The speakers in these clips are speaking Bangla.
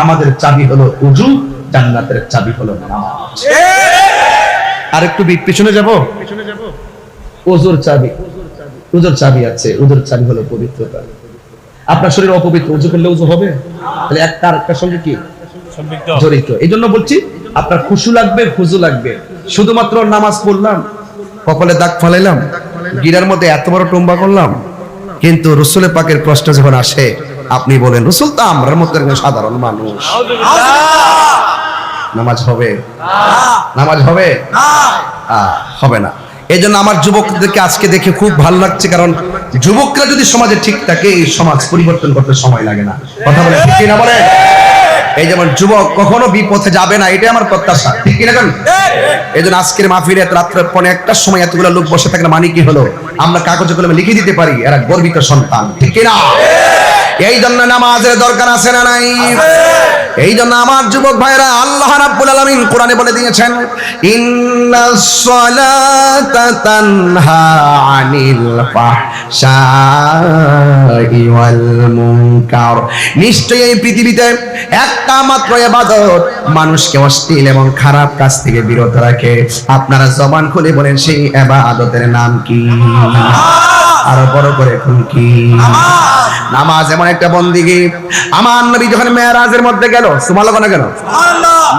আমাদের চাবি হলো উযু, জান্নাতের চাবি হলো নামাজ। আর একটু পিছনে যাব। উযুর চাবি, উযুর চাবি আছে, উযুর চাবি হলো পবিত্রতা। আপনার শরীর অপবিত্র, উযু করলে উযু হবে? তাহলে একটা আরেকটার সঙ্গে কি জড়িত। এই জন্য বলছি আপনার খুশু লাগবে, খুজু লাগবে। শুধুমাত্র নামাজ পড়লাম, কপালে দাগ ফালাইলাম, গিরার মধ্যে এত বড় টুম্বা করলাম, কিন্তু রাসূলের পাকের প্রশ্ন যখন আসে আপনি বলেন রাসূল তো আমরার মতো একজন সাধারণ মানুষ, নামাজ হবে? নামাজ হবে? হবে না। এই জন্য আমার যুবকদেরকে আজকে দেখে খুব ভালো লাগছে, কারণ যুবকরা যদি সমাজে ঠিক থাকে এই সমাজ পরিবর্তন করতে সময় লাগে না। কথা বলে ঠিক না বলে? এই যেমন যুবক কখনো বিপথে যাবে না, এটাই আমার প্রত্যাশা, ঠিক কিনা? কারণ এই জন্য আজকের মাহফিলে রাত্রে 1:15টার সময় এতগুলো লোক বসে থাকলে মানে কি হলো, আমরা কাগজে কলমে লিখে দিতে পারি এরা গর্বিত সন্তান, ঠিক কিনা? এই জন্য নামাজের দরকার আছে না নাই? এই জন্য আমার যুবক ভাইরা আল্লাহ রাব্বুল আলামিন কোরআনে বলে দিয়েছেন, ইন্নাস সালাতা তানহা আনিল ফাহশাই ওয়াল মুনকার। নিশ্চয়ই এই পৃথিবীতে একটা মাত্র ইবাদত মানুষকে অশ্লীল এবং খারাপ কাজ থেকে বিরত রাখে। আপনারা জবান খুলে বলেন সেই ইবাদতের নাম কি? আরো বড় করে কোন কি? নামাজ এমন একটা বন্দিগি। আমার নবী যখন মেরাজের মধ্যে গেল, সুবহানাল্লাহ কেন?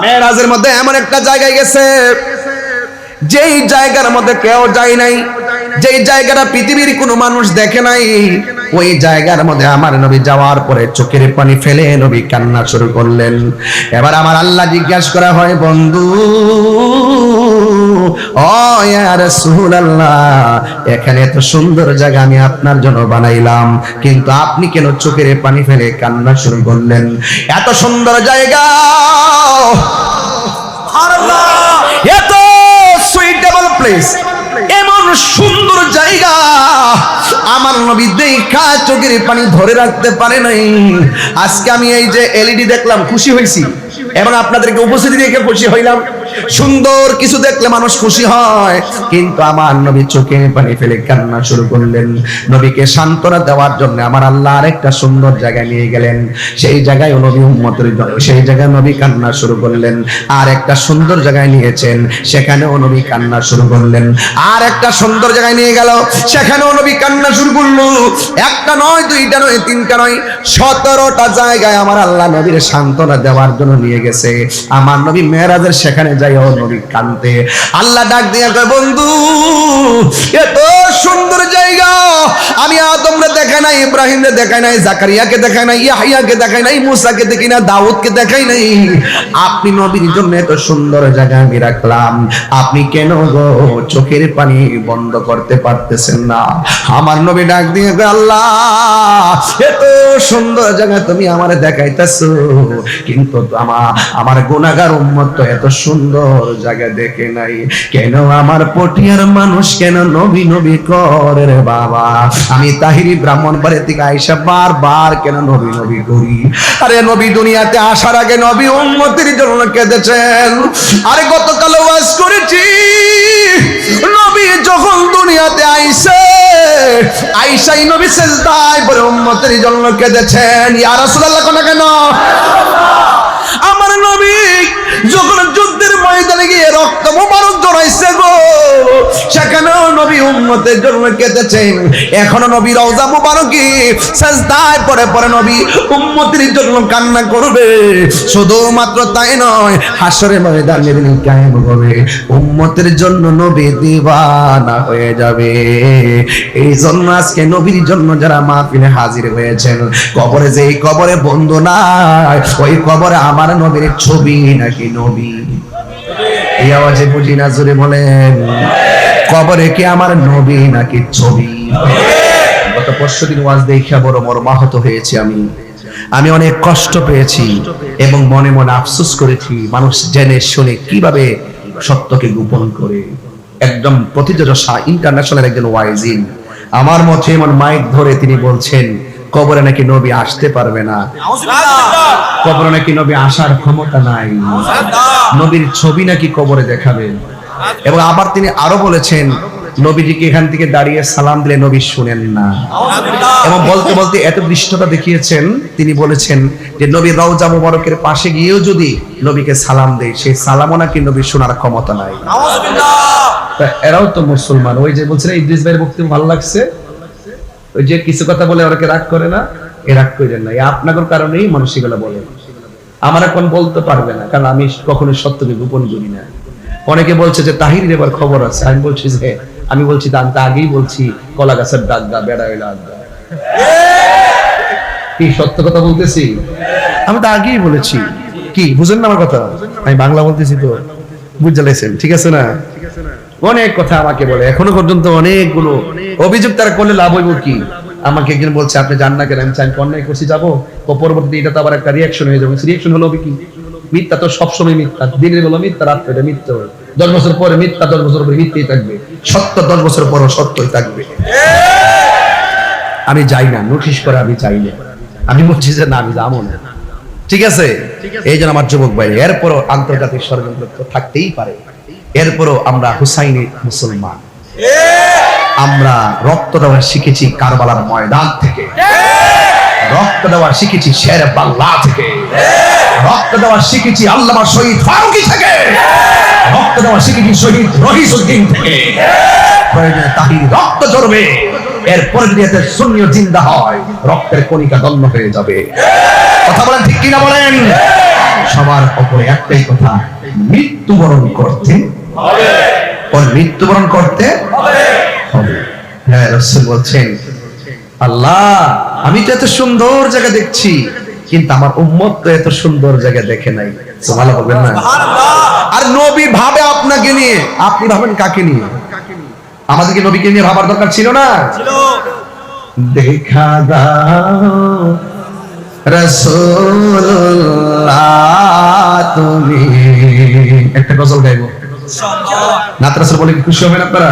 মেরাজের মধ্যে এমন একটা জায়গায় গেছে যেই জায়গার মধ্যে কেউ যায় নাই, যেই জায়গাটা পৃথিবীর কোনো মানুষ দেখে নাই, ওই জায়গার মধ্যে আমার নবী যাওয়ার পরে চোখের পানি ফেলে নবী কান্না শুরু করলেন। এবার আমার আল্লাহ জিজ্ঞাসা করা হয়, বন্ধু ও ইয়া রাসূলুল্লাহ, এখানে এত সুন্দর জায়গা আমি আপনার জন্য বানাইলাম, কিন্তু আপনি কেন চোখের পানি ফেলে কান্না শুরু করলেন? এত সুন্দর জায়গা, সুবহানাল্লাহ, এত সুইটেবল প্লেস, এমন সুন্দর জায়গা আমার নবী দেখা চোখের পানি ধরে রাখতে পারে নাই। আজকে আমি এই যে এলইডি দেখলাম খুশি হয়েছি, এবং আপনাদেরকে উপস্থিতি দেখে খুশি হইলাম। সুন্দর কিছু দেখলে মানুষ খুশি হয়, কিন্তু আমার নবী চোখের পানি ফেলে কান্না শুরু করলেন। নবীকে সান্ত্বনা দেওয়ার জন্য আমার আল্লাহ আরেকটা সুন্দর জায়গায় নিয়ে গেলেন। সেই জায়গায় নবী উম্মতের জন্য, সেই জায়গায় নবী কান্না শুরু করলেন। আর একটা সুন্দর জায়গায় নিয়েছেন, সেখানেও নবী কান্না শুরু করলেন। আর একটা সুন্দর জায়গায় নিয়ে গেল, সেখানেও নবী কান্না শুরু করলো। একটা নয়, দুইটা নয়, তিনটা নয়, 17টা জায়গায় আমার আল্লাহ নবীর সান্ত্বনা দেওয়ার জন্য নিয়ে গেছে। আমার নবী মেরাজের সেখানে যাইও নবী কাঁদতে। আল্লাহ ডাক দিয়ে কয়, বন্ধু এত সুন্দর জায়গা আমি আদমরে দেখাই নাই, ইব্রাহিমরে দেখাই নাই, জাকারিয়াকে দেখাই নাই, ইয়াহইয়াকে দেখাই নাই, মুসাকে দেখি না, দাউদকে দেখাই নাই, আপনি নবীর জন্য এত সুন্দর জায়গা আমি রাখলাম, আপনি কেন গো চোখের পানি বন্ধ করতে পারতেছেন না? আমার নবী ডাক দিয়ে কয়, আল্লাহ এত সুন্দর জায়গা তুমি আমারে দেখাইতেছো, কিন্তু আমার গুনাহগার উম্মত তো এত সুন্দর জায়গা দেখে নাই, কেন আমার পটিয়ার মানুষ কেন নবী নবী করে রে বাবা? আমি তাহিরি ব্রাহ্মণবাড়ি থেকে আইসা বারবার কেন নবী নবী করি? আরে নবী দুনিয়াতে আসার আগে নবী উম্মতের জন্য কেঁদেছেন। আরে গতকাল ওয়াজ করেছি, নবী যখন দুনিয়াতে আইসাই নবী সিজদায় পড়ে উম্মতের জন্য কেঁদেছেন। ইয়া রাসূলুল্লাহ কোন কেন? আমার নবী যখন যুদ্ধের ময়দানে গিয়ে রক্ত মুবারক জড়াইছে গো, সেখানেও নবী উম্মতের জন্য কেঁদেছেন। এখনো নবী রওজা মুবারকে সিজদায় পড়ে পড়ে নবী উম্মতের জন্য কান্না করবে। শুধুমাত্র তাই নয়, হাসরের ময়দানে যিনি কায়েম হবে উম্মতের জন্য নবী দিওয়ানা হয়ে যাবে। এই জন্য আজকে নবীর জন্য যারা মাহফিলে হাজির হয়েছেন, কবরে যেই কবরে বন্ধু নাই, ওই কবরে আমার নবীর ছবি নাকি নবী? এই আওয়াজে বুঝি না, জোরে বলেন, কবরে কি আমার নবী নাকি ছবি? গত পরশুদিন ওয়াজ দেখে বড় মর্মাহত হয়েছি। আমি অনেক কষ্ট পেয়েছি এবং মনে মনে আফসোস করেছি, মানুষ জেনে শুনে কিভাবে সত্যকে গোপন করে। একদম প্রথিতযশা ইন্টারন্যাশনাল একজন ওয়াইজিন আমার মতে এমন মাইক ধরে তিনি বলছেন কবরে নাকি নবী আসতে পারবে না, কবরে নাকি নবী আসার ক্ষমতা নাই, নবীর ছবি নাকি কবরে দেখাবেন। এবং আবার তিনি আরো বলেছেন নবীজিকে এখান থেকে দাঁড়িয়ে সালাম দিলে নবী শুনেন না, এবং বলতে বলতে এত দৃষ্টতা দেখিয়েছেন, তিনি বলেছেন যে নবী রওজা মুবারকের পাশে গিয়েও যদি নবীকে সালাম দেয়, সেই সালামও নাকি নবী শোনার ক্ষমতা নাই। এরাও তো মুসলমান। ওই যে বলছিলেন ইদ্রিস ভাইয়ের বক্তব্য ভালো লাগছে, ওই যে কিছু কথা বলে ওরাকে রাগ করে না, এ রাগ করেন না, আপনাদের কারণেই মানুষ এগুলো বলে। আমার এখন বলতে পারবে না, কারণ আমি কখনো সত্যকে গোপন করি না। অনেকে বলছে যে তাহিরের এবার খবর আছে, আমি বলছি যে আমি বলছি আমি তো আগেই বলছি কলা গাছের ডাক দা বেড়া হইলো আড্ডা। কি সত্য কথা বলতেছি? আমি তো আগেই বলেছি। কি বুঝেন না আমার কথা? আমি বাংলা বলতেছি তো, বুঝতে লেছেন, ঠিক আছে না? অনেক কথা আমাকে বলে, এখনো পর্যন্ত অনেকগুলো অভিযোগ তারা করলে লাভ হইব কি? আমাকে একজন বলছে আপনি জান না কেন? আমি চাই অন্যায় করছি যাবো, পরবর্তী এটা তো আবার একটা রিয়াকশন হয়ে যাবে। রিয়াকশন হলো কি? মিথ্যা তো সবসময় মিথ্যা, দিনের বেলা মিথ্যা, রাত্রে মিথ্যা। 10 বছর পরে মিথ্যা, 10 বছর পরে মিথ্যাই থাকবে। সত্য 10 বছর পরও সত্যই থাকবে। আমি যাই না, নোটিশ করে আমি চাই না, আমি বলছি যে না আমি যাবো না, ঠিক আছে? এই জন্য আমার যুবক ভাই, এরপরও আন্তর্জাতিক ষড়যন্ত্র তো থাকতেই পারে, এরপরও আমরা হুসাইনি মুসলমান। আমরা রক্ত দেওয়া শিখেছি কারবালার ময়দান থেকে, রক্ত দেওয়া শিখেছি শের বাংলা থেকে, রক্ত দেওয়া শিখেছি আল্লামা শহীদ ফারুকী থেকে, রক্ত দেওয়া শিখেছি শহীদ রহিসউদ্দিন থেকে। প্রয়োজনে তাহির রক্ত ঝরবে, এরপরে যদি এতে সুন্নিও জিন্দা হয়, রক্তের কণিকা দন্ন হয়ে যাবে। কথা বলেন ঠিক কিনা বলেন? সবার উপরে একটাই কথা, মৃত্যুবরণ করতে হবে, মৃত্যুবরণ করতে হবে। হ্যাঁ, রাসূল বলছেন আল্লাহ আমি তো এত সুন্দর জায়গা দেখছি, কিন্তু আমার উম্মত তো এত সুন্দর জায়গা দেখে নাই। সুবহানাল্লাহ বলবেন না? আর নবী ভাবে আপনাকে নিয়ে, আপনি ভাবেন কাকে নিয়ে? আমাদেরকে নবীকে নিয়ে ভাবার দরকার ছিল না? দেখা দাও রাসূলুল্লাহ তুমি। একটা গজল গাইবো, নাত রাসূল বলে কি খুশি হবেন আপনারা?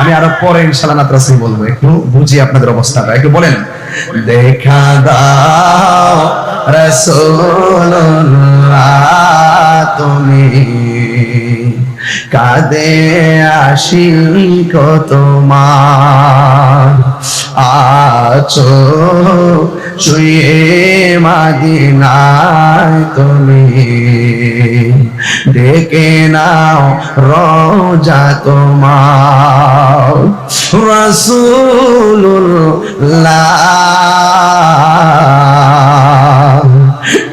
আমি আরো পরে ইনশাআল্লাহ নাত রাসূল বলবো, একটু বুঝি আপনাদের অবস্থাটা, একটু বলেন দেখা দাও রাসূলুল্লাহ তুমি, কাঁদে আশিক তোমার, আছো শুয়ে মদিনায় তুমি, ডেকে নাও রওজা তোমার, রাসূলুল্লাহ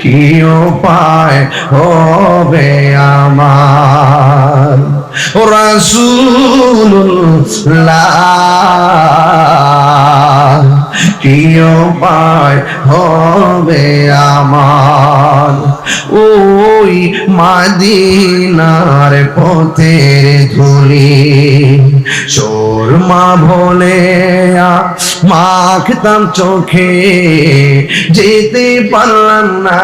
কি উপায় হবে আমার, রাসূলুল্লাহ কি উপায় হবে আমার, ওই মদিনার পথের ধুলি সুরমা ভোলে মাখতাম চোখে, যেতে পারলাম না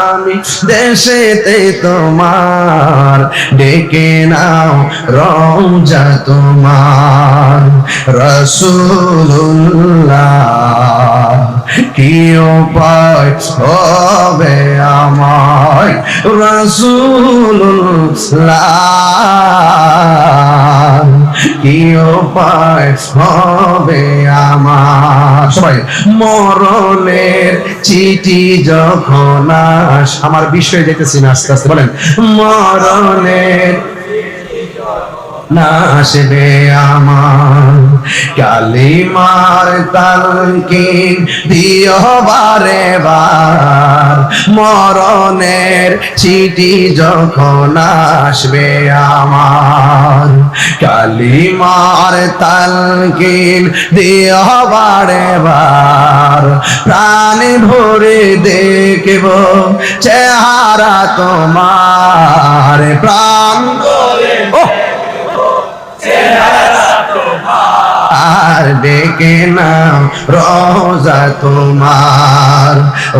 আমি দেশেতে তোমার, ডেকে নাও রওজা তোমার, রাসূলুল্লাহ কি উপায় হবে আমার, রাসূলুল্লাহ কি উপায় হবে আমার। সবাই মরণের চিঠি যখন আমার বিষয়ে যেতেছি না, আস্তে আস্তে বলেন, মরণের না আসবে আমার, কালিমার তালকিন দিও বারে বার, মরণের চিঠি যখন আসবে আমার, কালিমার তালকিন দিও বারে বার, প্রাণ ভরে দেখব চেহারা তোমার, প্রাণ ভরে আর ডেকে নাও রওজা তোমার,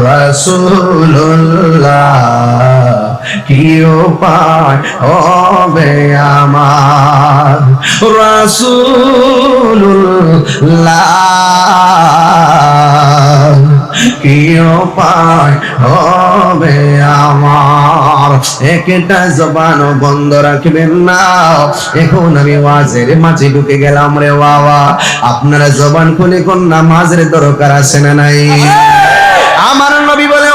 রাসূলুল্লাহ কি উপায় হবে আমার, রাসূলুল্লাহ কি উপায় হবে আমার। একটা জবানও বন্ধ রাখবেন না। এখন আমি ওয়াজের মাঝে ঢুকে গেলাম রে বাবা, আপনারা জবান খুলে কোন নামাজের দরকার আছে না নাই? আমার নবী বলে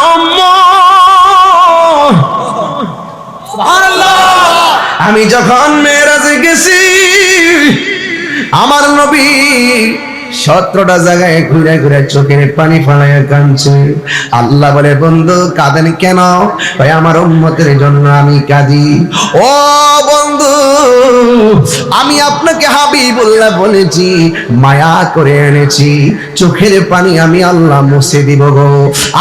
আমি যখন মেরাজে গেছি, আমার নবী 17টা জায়গায় ঘুরে ঘুরে চোখের পানি ফালাইয়া কাঁদছে। আল্লাহ বলে বন্ধু কাঁদেন কেন? ভাই আমার উম্মতের জন্য আমি কাঁদি। ও বন্ধু, আমি আপনাকে হাবিবুল্লাহ বলেছি, মায়া করে এনেছি, চোখের পানি আমি আল্লাহ মুছে দিব গো।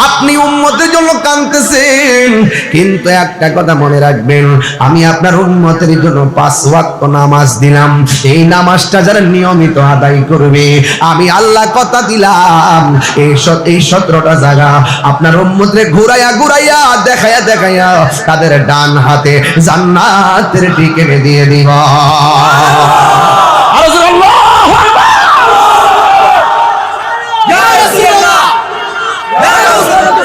আপনি উম্মতের জন্য কাঁদতেছেন, কিন্তু একটা কথা মনে রাখবেন, আমি আপনার উম্মতের জন্য 5 ওয়াক্ত নামাজ দিলাম। এই নামাজটা যারা নিয়মিত আদায় করবে, আমি আল্লাহ কথা দিলাম এই 17টা জায়গা আপনার উম্মতরে ঘুরাইয়া ঘুরাইয়া দেখাইয়া দেখাইয়া তাদের ডান হাতে জান্নাতের টিকিট দিয়ে দিব। আল্লাহু আকবার। ইয়া রাসূলুল্লাহ, ইয়া রাসূলুল্লাহ,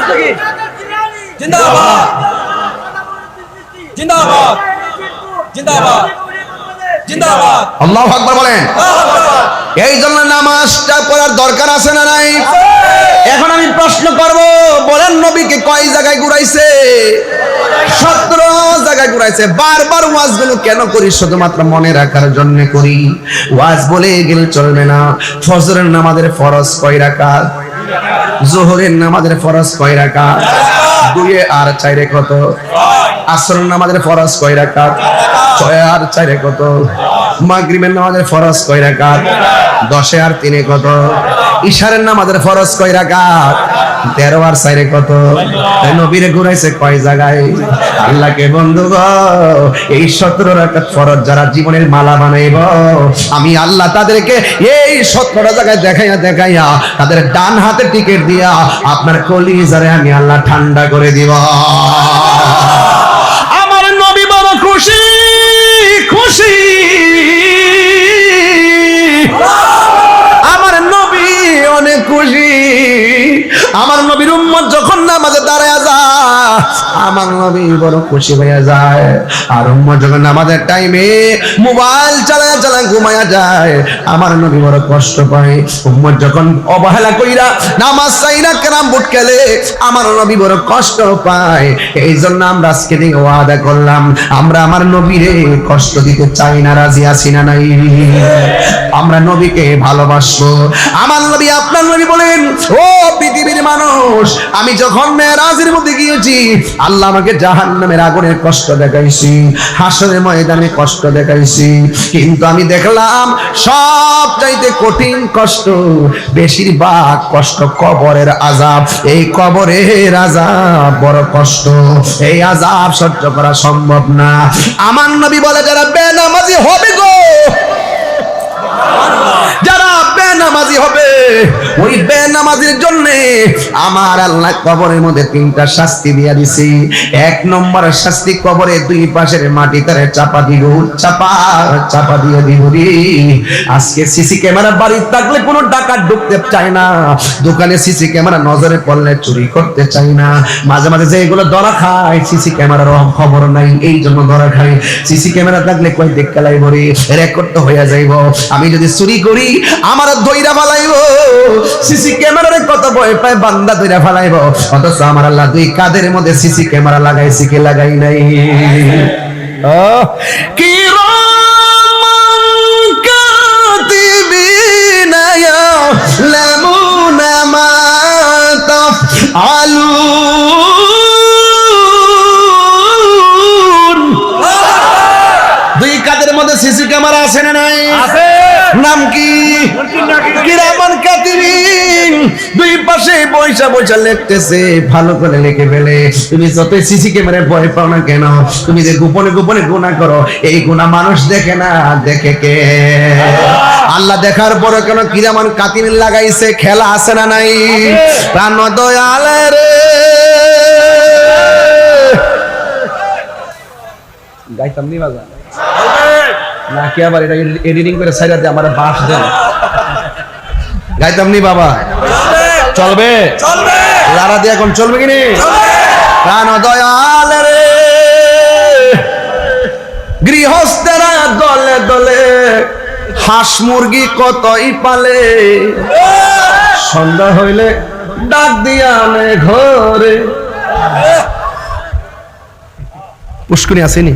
জিন্দাবাদ জিন্দাবাদ জিন্দাবাদ জিন্দাবাদ। আল্লাহু আকবার বলেন। এই জন্য নামাজটা পড়ার দরকার আছে না নাই? এখন আমি প্রশ্ন করব, বলেন নবীকে কয় জায়গায় ঘুরাইছে? 17 জায়গায় ঘুরাইছে। বারবার ওয়াজগুলো কেন করি? শুধুমাত্র মনে রাখার জন্য করি। ওয়াজ বলে গেলে চলবে না। ফজরের নামাজের ফরজ কয় রাকাত? যোহরের নামাজের ফরজ কয় রাকাত? 2 আর 4 কত? আসরের নামাজের ফরজ কয় রাকাত? 6 আর 4 কত? মাগরিবের নামাজের ফরজ কয় রাকাত? 10 আর 3 কত? ইশারের নামাজের ফরজ কয় রাকাত? 13 আর 4 কত? নবীরে ঘুরাইছে কয় জায়গায়? আল্লাহকে বন্ধু গো, এই 17 রাকাত ফরজ যারা জীবনের মালা বানাইব, আমি আল্লাহ তাদেরকে এই 17টা জায়গায় দেখাইয়া দেখাইয়া তাদের ডান হাতে টিকিট দিয়া আপনার কলিজারে আমি আল্লাহ ঠান্ডা করে দিব। আমার নবী বড় খুশি খুশি, আমার নবী অনেক খুশি। আমার নবীর উম্মত যখন নামাজে দাঁড়ায় যায়, আমার নবী বড় খুশি হয়ে যায়। আর উম্মত যখন নামাজের টাইমে মোবাইল চালায় চালায় ঘুমায়া যায়, আমার নবী বড় কষ্ট পায়। উম্মত যখন অবহেলা কইরা নামাজ চাই না কেরাম বুট খেলে, আমার নবী বড় কষ্ট পায়। এই জন্য আমরা আজকে থেকে ওয়াদা করলাম, আমরা আমার নবীরে কষ্ট দিতে চাই না। রাজি আছি না নাই? আমরা নবীকে ভালোবাসবো। আমার নবী আপনার নবী বলেন, ও পৃথিবীর মানুষ, আমি যখন মেরাজের মধ্যে গিয়েছি, আল্লাহ আমাকে জাহান্নামের আগুনের কষ্ট দেখাইছি, হাসরের ময়দানে কষ্ট দেখাইছি, কিন্তু আমি দেখলাম সব চাইতে কঠিন কষ্ট, বেশিরভাগ কষ্ট কবরের আযাব। এই কবরের আযাব বড় কষ্ট, এই আযাব সহ্য করা সম্ভব না। আমার নবী বলে, যারা বেনামাজি হবে গো, যারা বেনামাজি হবে, ওই বেনামাজির জন্য আমার আল্লাহ কবরের মধ্যে 3টা শাস্তি দিয়া দিছি। 1 নম্বর শাস্তি, কবরে 2 পাশের মাটি তারে চাপা দিব, চাপা দিয়ে দিব রে। আজকে সিসি ক্যামেরা বাড়ি থাকলে কোনো ডাকাত ঢুকতে চায় না, দোকানে সিসি ক্যামেরা নজরে পড়লে চুরি করতে চায় না। মাঝে মাঝে যে এগুলো ধরা খায়, সিসি ক্যামেরার খবর নাই, এই জন্য ধরা খায়। সিসি ক্যামেরা থাকলে কই দেখতে লাইব রে, রেকর্ড তো হইয়া যাইব। আমি যদি চুরি করি আমার দইরা ফালাইব, সিসি ক্যামেরারে কত ভয় পায়, বান্দা দইরা ফালাইব। অথচ আমার আল্লাহ 2 কাদের মধ্যে সিসি ক্যামেরা লাগাইছি কি লাগাই নাই? কি রামান কাতিবিনা ইয়ালামুনা মা তাফআলুন। 2 কাদের মধ্যে সিসি ক্যামেরা আছে না নাই? আছে। নাম কি? কিরামান কাতিবিন। 2 পাশে বৈশা বৈশা লিখতেছে, ভালো করে লিখে ফেলে। তুমি যত সিসি ক্যামেরায় ভয় পাও না কেন, তুমি যে গোপনে গোপনে গুনাহ করো, এই গুনাহ মানুষ দেখে না, দেখে কে? আল্লাহ দেখার পরে কেন কিরামান কাতিবিন লাগাইছে? খেলা আছে না নাই? প্রাণ দয়ালে রে, গাইতাম নি বাজা নাকি আবার এটা এডিটিং করে সাইডাতে আমার বাস দেন? গাইতাম নি বাবা? চলবে? চলবে। লারা দিয়ে এখন চলবে কিনি? প্রাণ দয়াল রে, দলে দলে হাঁস মুরগি কতই পালে সন্ধ্যা হইলে ডাক দিয়া আনে ঘরে পুষ্করি আসেনি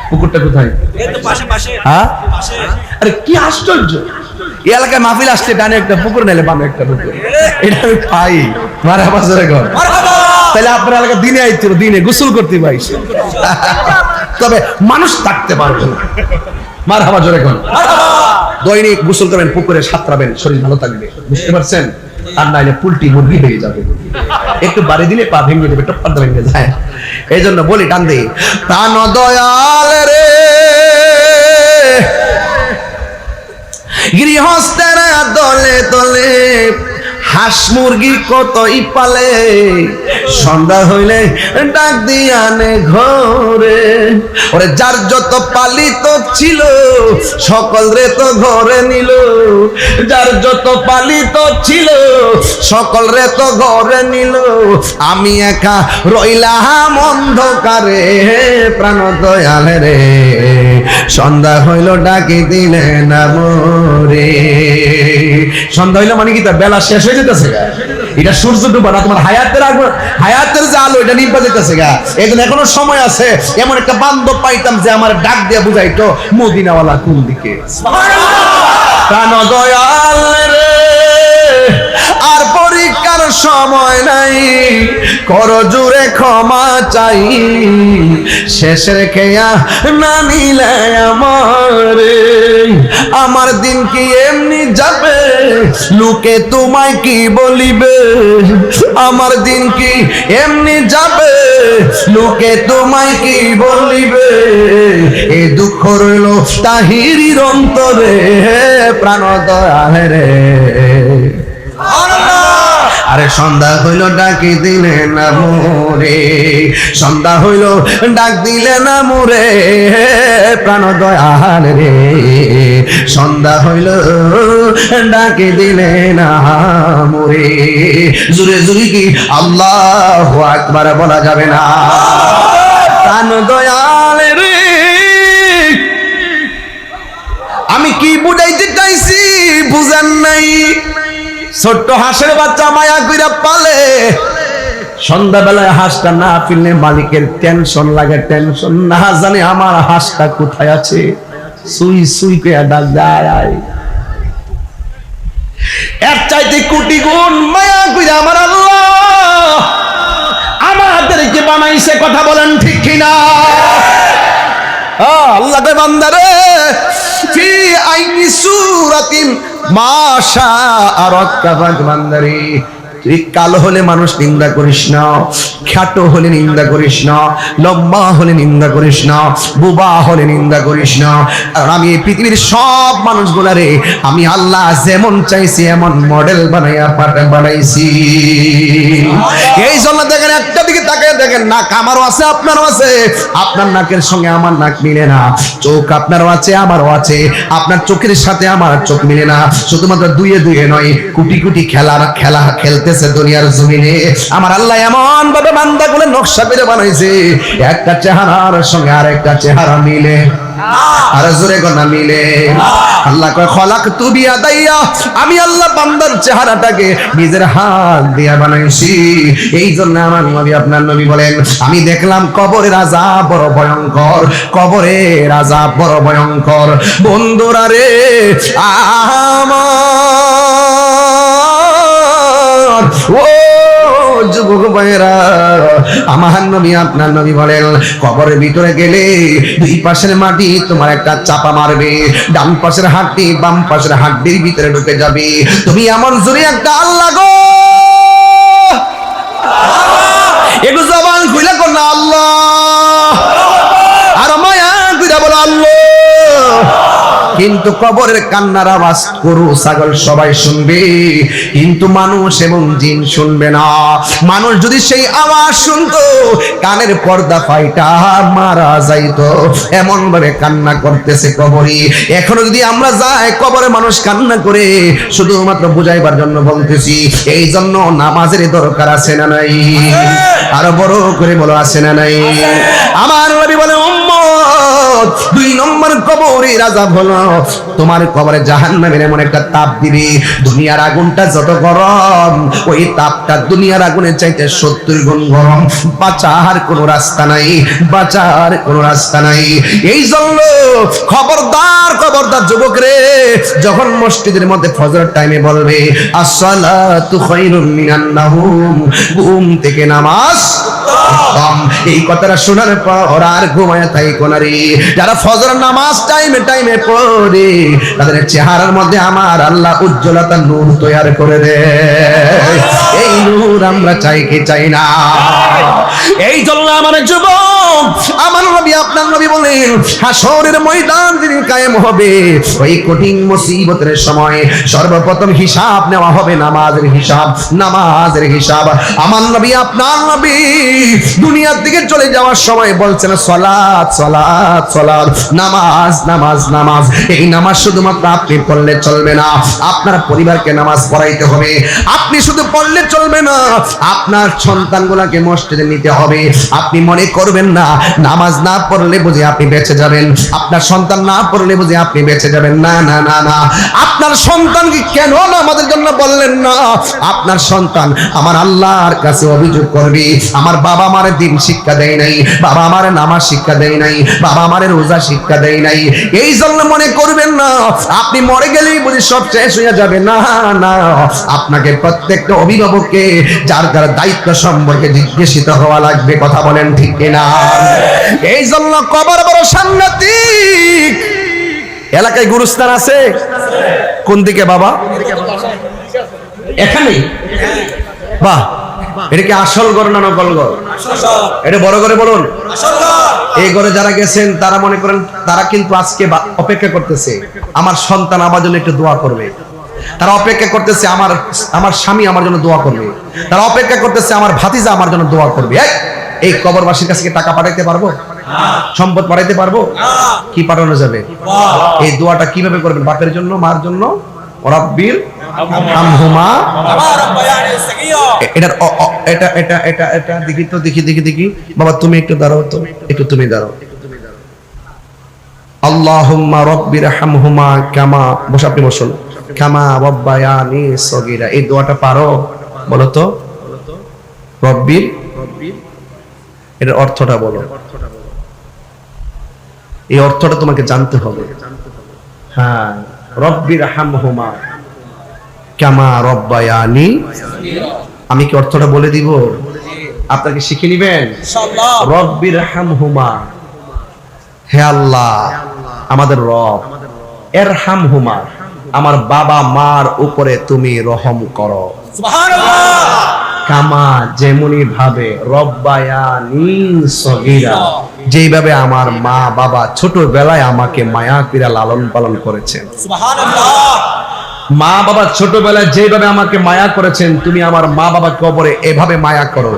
পুকুরটা কোথায় হ্যাঁ আরে কি আশ্চর্য এই এলাকায় মাহফিল আসছে ডানে একটা পুকুর নাইলে বামে একটা পুকুর এটা আমি পাই মারহাবা জোরে ঘর তাহলে আপনার এলাকা দিনে আইতে দিনে গোসল করতে পাই তবে মানুষ থাকতে পারবে না মারহাবা জোরে ঘর দৈনিক গোসল করবেন পুকুরে সাঁতরাবেন শরীর ভালো থাকবে বুঝতে পারছেন আর নাইলে পুলটি মুরগি হয়ে যাবে একটু বাড়ি দিলে পা ভেঙে দেবে টপ্পাটা ভেঙে যায় এই জন্য বলি টান দিই প্রাণ দয়াল রে গৃহস্থেরা দলে দলে হাঁস মুরগি কতই পালে সন্ধ্যা হইলে ডাক দিয়া আনে ঘরে ওরে যার যত পালিত ছিল সকল রে তো ঘরে নিল যার যত পালিত ছিল সকল রে তো ঘরে নিল আমি একা রইলাম অন্ধকারে প্রাণ দয়াল রে সন্ধ্যা হইল ডাকি দিলে না মোরে সন্ধ্যা হইলো মানে কি তার বেলা শেষ হয়ে যেতেছে গা এটা সূর্য ডুবা না তোমার হায়াতের যে আলো এটা নিভা যেতেছে গা এই জন্য এখনো সময় আছে এমন একটা বান্ধব পাইতাম যে আমার ডাক দিয়া বুঝাইতো মদিনাওয়ালা কোন দিকে প্রাণ দয়াল রে আর পরীক্ষার সময় নাই কর জুড়ে ক্ষমা চাই শেষের খেয়া না নিলে আমার দিন কি এমনি যাবে লোকে তোমায় কি বলিবে আমার দিন কি এমনি যাবে লোকে তোমায় কি বলিবে এ দুঃখ রইল তাহিরির অন্তরে প্রাণ দয়াল রে আরে সন্ধ্যা হইল ডাকি দিলে না মোরে সন্ধ্যা হইল ডাক দিলে না মোরে প্রাণ দয়াল রে সন্ধ্যা হইল ডাকি দিলে না মোরে জুরে জুরে কি আল্লাহু আকবার বলা যাবে না প্রাণ দয়াল রে আমি কি বুঝাইতে চাইছি বুঝেন নাই ছোট্ট হাঁসের বাচ্চা মায়া কইরা পালে সন্ধ্যাবেলায় হাঁসটা না ফিরলে মালিকের টেনশন লাগে টেনশন না জানে আমার হাঁসটা কোথায় আছে সুই সুই কইয়া ডাক দেয় এর চাইতে কোটি গুণ মায়া কইরা আমার আল্লাহ আমাদেরকে বানাইছে কথা বলেন ঠিক কিনা আল্লাহ কয় বান্দারে ফি আইনি সূরাতিন মাশা আরাকাবাদ বান্দারে তুই কালো হলে মানুষ নিন্দা করিস না খাটো হলে নিন্দা করিস না লম্বা হলে নিন্দা করিস না বুবা হলে নিন্দা করিস না আর আমি এই পৃথিবীর সব মানুষগুলারে আমি আল্লাহ যেমন চাইছি এমন মডেল বানাইয়া বানাইছি এই জন্য দেখেন একটা দিকে তাকিয়ে দেখেন নাক আমারও আছে আপনারও আছে আপনার নাকের সঙ্গে আমার নাক মিলে না চোখ আপনারও আছে আমারও আছে আপনার চোখের সাথে আমার চোখ মিলে না শুধুমাত্র দুয়ে দুয়ে নয় কোটি কোটি খেলা খেলতে দুনিয়ার জমিনে আমার আল্লাহ এমন ভাবে বান্দাগুলো নকশা করে বানাইছে একটা চেহারার সঙ্গে আরেকটা চেহারা মিলে আর জোরে কোনা মিলে আল্লাহ কয় খলাকতু বিয়াদাইয়া আমি আল্লাহ বান্দার চেহারাটাকে নিজের হাত দিয়ে বানাইছি এই জন্য আমার নবী আপনার নবী বলেন আমি দেখলাম কবরের আযাব বড় ভয়ঙ্কর কবরের আযাব বড় ভয়ঙ্কর বন্ধুরা রে ও যুবক ভাইরা আমার নবী আপনার নবী বলেন কবরের ভিতরে গেলে দুই পাশের মাটি তোমার একটা চাপা মারবে ডান পাশের হাড্ডি বাম পাশের হাড্ডির ভিতরে ঢুকে যাবে তুমি এমন জোরে একটা আল্লাহ গো একটু জবান খুলে কর না আল্লাহ আর মায়া কইরা বলো আল্লাহ কিন্তু কবরের কান্নার আওয়াজ গরু ছাগল সবাই শুনবে কিন্তু মানুষ এবং জিন শুনবে না মানুষ যদি সেই আওয়াজ শুনতো কানের পর্দা ফাইটা মারা যাইতো এমন ভাবে কান্না করতেছে কবরে এখনো যদি আমরা যাই কবরে মানুষ কান্না করে শুধুমাত্র বুঝাইবার জন্য বলতেছি এই জন্য নামাজের দরকার আছে না নাই আরো বড় করে বলো আছে না নাই আমার নবী বলে উম্মত দুই নম্বর কবরের আযাব হলো তোমার কবরে জাহান্নামের এমন একটা তাপ দিবে, দুনিয়ার আগুনটা যত গরম ওই তাপটা দুনিয়ার আগুনের চাইতে 70 গুণ গরম। বাঁচার কোনো রাস্তা নাই, বাঁচার কোনো রাস্তা নাই। এই জন্য খবরদার খবরদার যুবক রে, যখন মসজিদের মধ্যে ফজর টাইমে বলবে আসসালাতু খায়রুম মিনান নাওম, ঘুম থেকে নামাজ উত্তম, এই কথাটা শোনার পর আর ঘুমায় তাই কোনারি। যারা ফজর নামাজ টাইমে টাইমে পড়ে তাদের চেহারার মধ্যে আমার আল্লাহ উজ্জ্বলতার নূর তৈরি করে দেয়। এই নূর আমরা চাই কি চাই না? এই জন্য আমার যুবক, আমার নবী আপনার নবী বলেন হাসরের ময়দান যিনি কায়েম হবে ওই কঠিন মুসিবতের সময় সর্বপ্রথম হিসাব নেওয়া হবে নামাজের হিসাব, নামাজের হিসাব। আমার নবী আপনার নবী দুনিয়ার দিকে চলে যাওয়ার সময় বলছেন সালাত সালাত সালাত, নামাজ নামাজ নামাজ। এই নামাজ শুধুমাত্র আপনি পড়লে চলবে না, আপনার পরিবারকে নামাজ পড়াইতে হবে। আপনি শুধু পড়লে চলবে না, আপনার সন্তানগুলোকে মসজিদে নিতে হবে। আপনি মনে করবেন না নামাজ না পড়লে বুঝি আপনি বেঁচে যাবেন, আপনার সন্তান না পড়লে বুঝি আপনি বেঁচে যাবেন। না না না না, আপনার সন্তানকে কেন নামাজের জন্য বললেন না? আপনার সন্তান আমার আল্লাহর কাছে অভিযোগ করবে আমার বাবা আমারে দিন শিক্ষা দেয় নাই, বাবা আমারে নামাজ শিক্ষা দেয় নাই, বাবা আমারে রোজা শিক্ষা দেয় নাই। এই জন্য মনে করবেন না আপনি মরে গেলেই বুঝি সব শেষ হয়ে যাবে। না না, আপনাকে প্রত্যেকটা অভিভাবককে যার যার দায়িত্ব সম্পর্কে জিজ্ঞাসিত হওয়া লাগবে। কথা বলেন ঠিক কিনা? এই জন্য কবর বড় সাংঘাতিক। এলাকায় গুরুস্থান আছে কোন দিকে বাবা? এখানে? বাহ, এটা কি আসল ঘর না নকল ঘর? এটা বড় করে বলুন। এই ঘরে যারা গেছেন তারা মনে করেন তারা কিন্তু আজকে অপেক্ষা করতেছে আমার সন্তান আমার জন্য একটু দোয়া করবে, তারা অপেক্ষা করতেছে আমার স্বামী আমার জন্য দোয়া করবে, তারা অপেক্ষা করতেছে আমার ভাতিজা আমার জন্য দোয়া করবে। এই কবরবাসীর কাছে টাকা পাঠাইতে পারবো? সম্পদ পাঠাইতে পারবো? কি পাঠানো যাবে? এই দোয়াটা কিভাবে করবেন? বাপের জন্য, মার জন্য, রাব্বির হামহুমা। এটা এটা এটা এটা দেখি তো, দেখি দেখি দেখি বাবা তুমি একটু দাঁড়াও তো, একটু তুমি দাঁড়াও। আল্লাহুম্মা রাব্বির হামহুমা কামা, বসে আপনি বসুন, কামা রাব্বায়ানি সগীরা। এই দোয়াটা পারো? বলো তো রব্বির, এর অর্থটা বলো। এই অর্থটা তোমাকে জানতে হবে। হ্যাঁ, রব্বির হামহুমা কামা রাব্বায়ানি। আমি কি অর্থটা বলে দিব? আপনাকে শিখে নিবেন ইনশাআল্লাহ। রব্বির হামহুমা, হে আল্লাহ আমাদের রব, এরহামহুমা আমার বাবা মার উপরে তুমি রহম করো। সুবহানাল্লাহ। কামা যেমনি ভাবে, রব্বায়ানি সগীরা যেইভাবে আমার মা বাবা ছোটবেলায় আমাকে মায়া করে লালন পালন করেছেন। সুবহানাল্লাহ। মা বাবা ছোটবেলায় যেভাবে আমাকে মায়া করেছেন তুমি আমার মা বাবা কবরে এভাবে মায়া করো।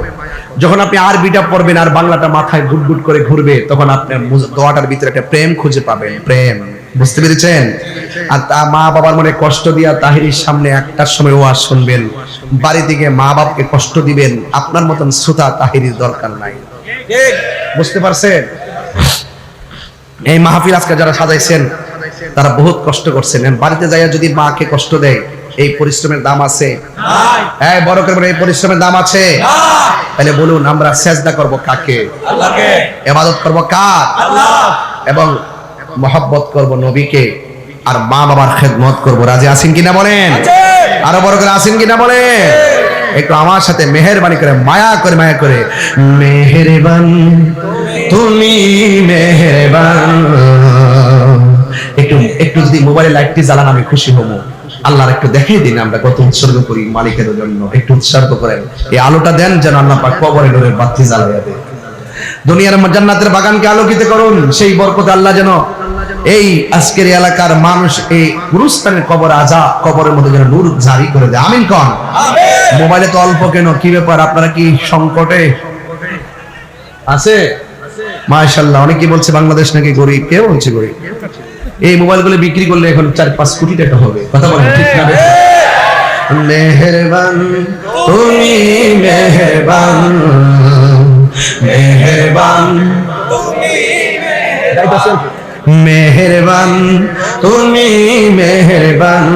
যখন আপনি আরবিটা পড়বেন আর বাংলাটা মাথায় গুটগুট করে ঘুরবে তখন আপনি দোয়াটার ভিতরে একটা প্রেম খুঁজে পাবেন। প্রেম, বুঝতে পেরেছেন? আর তা মা বাবার মনে কষ্ট দিয়া তাহিরির সামনে একটার সময় ওয়াজ শুনবেন, বাড়ি থেকে মা বাপকে কষ্ট দিবেন, আপনার মতন শ্রোতা তাহিরির দরকার নাই। বুঝতে পারছেন? এই মাহফিল আজকে যারা সাজাইছেন তারা বহুত কষ্ট করছেন। বাড়িতে যাইয়া যদি মাকে কষ্ট দেয় এই পরিশ্রমের দাম আছে? হ্যাঁ, বড় করে এই পরিশ্রমের দাম আছে? তাহলে বলুন আমরা সেজদা করব কাকে? আল্লাহকে। ইবাদত করব কার? আল্লাহ। এবং মহব্বত করব নবীকে, আর মা বাবার খেদমত করব। রাজি আছেন কিনা বলেন? আরো বড় করে আছেন কিনা বলেন? একটু আমার সাথে মেহেরবানি করে, মায়া করে, মায়া করে, মেহেরবান তুমি মেহেরবান। একটু একটু যদি মোবাইলে লাইটটি জ্বালান আমি খুশি হব। আল্লাহর একটু দেখিয়ে দিন আমরা কত উৎসর্গ করি মালিকের জন্য। একটু উৎসর্গ করেন, এই আলোটা দেন যেন আল্লাহ পাক কবরে নূরের বাতি জ্বালাইয়া দেয়। দুনিয়ার জান্নাতের বাগানকে আলোকিত করুন, সেই বরকতে আল্লাহ যেন এই আজকের এলাকার মানুষ এই গুরুস্থানের কবরের মধ্যে যেন নূর জারি করে দেয়। আমিন কোন? মোবাইলে তো অল্প কেন, কি ব্যাপার আপনারা কি সংকটে আছে? মাশাআল্লাহ, অনেকে বলছে বাংলাদেশ নাকি গরিব, কে বলছে গরিব? এই মোবাইলগুলো বিক্রি করলে এখন 4-5 কোটি টাকা হবে। কথা বলেন ঠিক না? মেহেরবান তুমি মেহেরবান, মেহেরবান তুমি মেহেরবান তুমি মেহেরবান,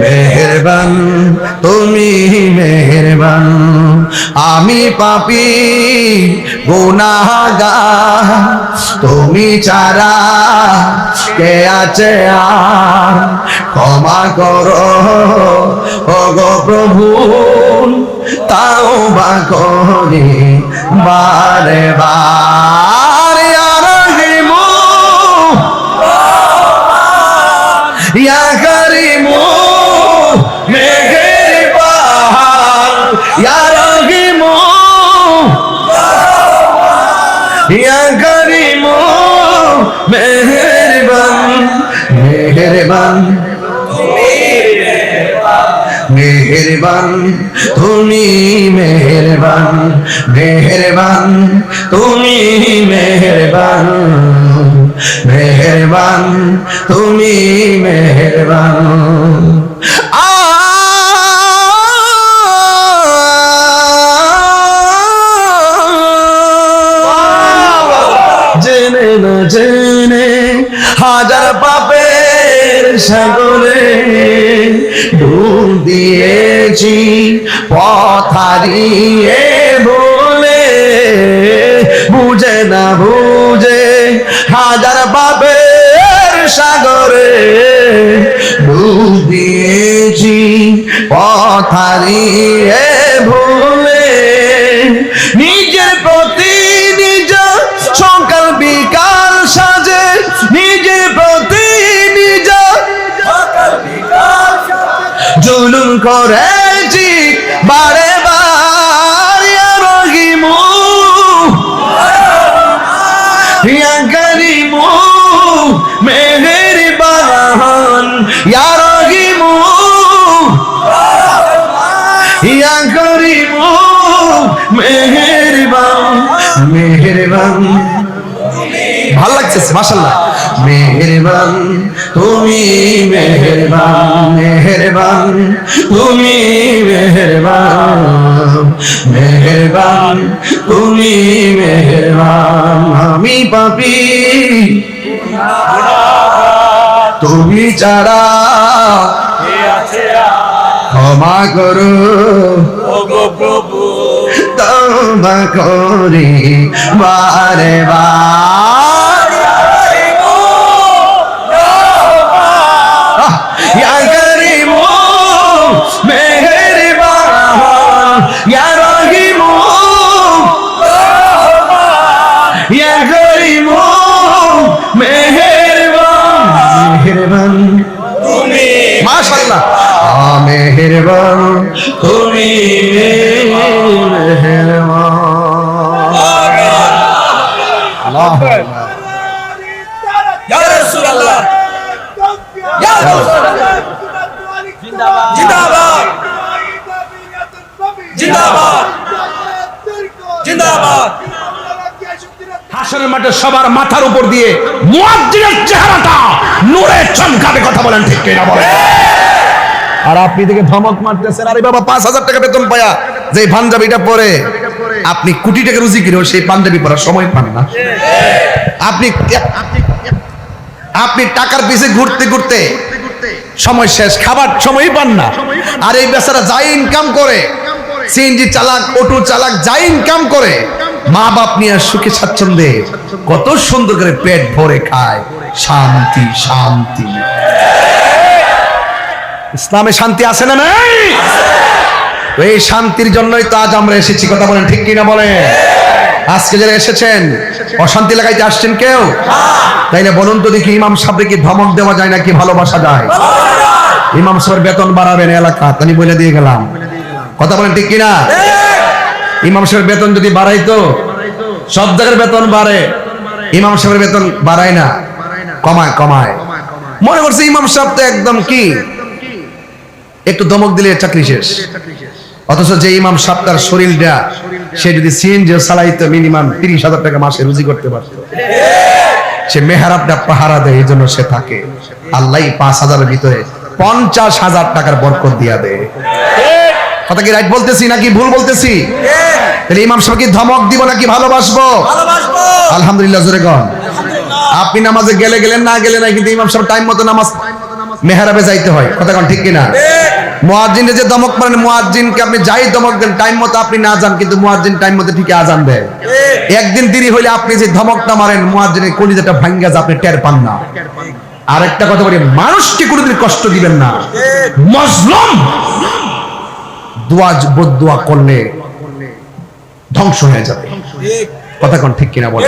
মেহেরবান তুমি মেহেরবান। আমি পাপী গুনাহগার, তুমি ছাড়া কে আছে আর, ক্ষমা করো ওগো প্রভু, তাওবা করি বারে বার। ইয়া রহিমু ইয়া করিমু মেহেরবান, ইয়া রহিমু ইয়া করিমু মেহেরবান, মেহেরবান মেহেরবান তুমি মেহেরবান, মেহেরবান তুমি মেহেরবান, মেহেরবান তুমি মেহেরবান। জেনে না জেনে হাজার পাপের সাগরে ডুব দিয়েছি পথ হারিয়ে বলে, বুঝে না বুঝে হাজার পাপের সাগরে ডুব দিয়েছি পথ হারিয়ে ভুলে। নিজের প্রতি নিজ সকাল বিকাল সাজে, নিজের প্রতি নিজ সকাল বিকাল জুলুম করেছি বারে বার। ইয়া রহিমু ইয়া করিমু মেহেরবান, ইয়া রহিমু ইয়া করিমু মেহেরবান, মেহেরবান। ভাল লাগছে মাশাআল্লাহ। মেহেরবান তুমি মেহেরবান, মেহেরবান তুমি মেহেরবান, মেহেরবান তুমি মেহেরবান। আমি পাপী তুমি ছাড়া কে আছে আর, ক্ষমা করো ওগো প্রভু, তওবা করি বারে বার। ইয়া করিমু মেহেরবান, ইয়া রহিমু ইয়া করিমু মেহেরবান, মেহেরবান তুমি মাশাআল্লাহ। মেহেরবান তুমি মেহেরবান। আল্লাহু আকবার। ইয়া রাসূলুল্লাহ, ইয়া রাসূলুল্লাহ, জিন্দাবাদ জিন্দাবাদ জিন্দাবাদ জিন্দাবাদ। হাসরের মাঠে সবার মাথার উপর দিয়ে মুয়াজ্জিনের চেহারাটা নূরে চমকাবে। কথা বলেন ঠিক কিনা বলেন? আর আপনি থেকে ধমক মারতেছেন, আরে বাবা 5000 টাকা বেতন পায়া যে পাঞ্জাবিটা পরে আপনি কোটি টাকা রুজি করেও সেই পাঞ্জাবি পরার সময় পান না। আপনি টাকার পিছে ঘুরতে ঘুরতে সময় শেষ, খাবার সময়ই পান না। আর এই বেচারা যাই ইনকাম করে, সিএনজি চালাক, অটো চালাক, যাই ইনকাম করে, মা বাপ নিয়ে সুখে স্বাচ্ছন্দ্যে কত সুন্দর করে পেট ভরে খায়। শান্তি শান্তি। ইসলামে শান্তি আছে না নাই? এই শান্তির জন্যই তো আজ আমরা এসেছি। কথা বলেন ঠিক কিনা বলেন? আজকে যারা এসেছেন অশান্তি লাগাইতে আসছেন কেউ? তাইলে বলুন তো দেখি, ইমাম সাহেবকে কি ধমক দেওয়া যায় নাকি ভালোবাসা যায়? ইমাম সাহেবের বেতন বাড়াবেন এলাকা, আমি বলে দিয়ে গেলাম। কথা বলেন ঠিক কিনা? ইমাম সাহেবের বেতন যদি বাড়াইতো, সব জায়গার বেতন বাড়ে, ইমাম সাহেবের বেতন বাড়ায় না, কমায় কমায়। মনে করছে ইমাম সাহেব তো একদম কি, একটু ধমক দিলে চাকরি শেষ। অথচ যে ইমাম সাহেব তার শরীরটা সে যদি সিএনজি চালাইতো মিনিমাম 30,000 টাকা মাসে রুজি করতে পারত। সে মেহরাবটা পাহারা দেয়, এই জন্য সে থাকে। আল্লাহ 5,000 এর ভিতরে 50,000 টাকার বরকত দিয়া দেয়। কথা কি রাইট বলতেছি নাকি ভুল বলতেছি? তাহলে ইমাম সাহেবকে ধমক দিব নাকি ভালোবাসবো? আলহামদুলিল্লাহ জোরে গন। আপনি নামাজে গেলে গেলেন, না গেলে নাই, কিন্তু ইমাম সাহেব টাইম মতো নামাজ মেহরাবে যাইতে হয়। কথা কোন ঠিক কিনা? মুয়াজ্জিনে যে দমক মারেন, মুয়াজ্জিনকে আপনি যাই দমক দেন, টাইম মতো আপনি না যান, কিন্তু মুয়াজ্জিন টাইম মতো ঠিক আজান দেয়। একদিন দেরি হইলে আপনি যে ধমকটা মারেন, মুয়াজ্জিনের কলিজাটা ভাঙ্গা যায়, আপনি টের পান না। আরেকটা কথা বলি, মানুষকে কোনোদিন কষ্ট দিবেন না। মজলুম দোয়া বদদোয়া করলে ধ্বংস হয়ে যাবে। কথা কোন ঠিক কিনা বলেন?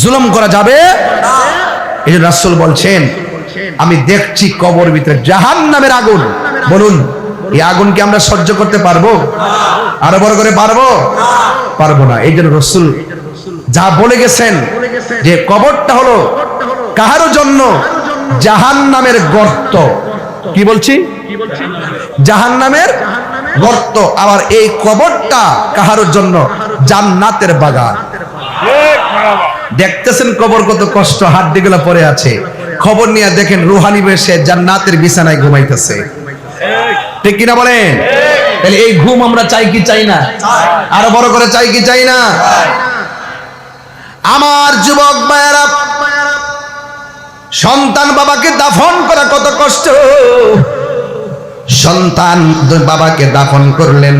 জুলুম করা যাবে না। এই যে রাসূল বলছেন, আমি দেখছি কবর ভিতরে জাহান্নামের আগুন। বলুন, এই আগুনকে আমরা সহ্য করতে পারবো? আরো বড় করে পারবো? পারবো না। এই জন্য রাসূল যা বলে গেছেন যে কবরটা হলো কাহারো জন্য জাহান্নামের গর্ত। কি বলছি? জাহান্নামের গর্ত। আবার এই কবরটা কাহারো জন্য জান্নাতের বাগান। দেখতেছেন কবর কত কষ্ট, হাড্ডিগুলো পড়ে আছে। খবর নিয়ে দেখেন রুহানি বেশে জান্নাতের বিছানায় ঘুমাইতেছে। ঠিক কিনা বলেন? তাহলে এই ঘুম আমরা চাই কি চাই না? আরো বড় করে চাই কি চাই না? আমার যুবক ভাইয়েরা, সন্তান বাবাকে দাফন করা কত কষ্ট। সন্তান বাবাকে দাফন করলেন,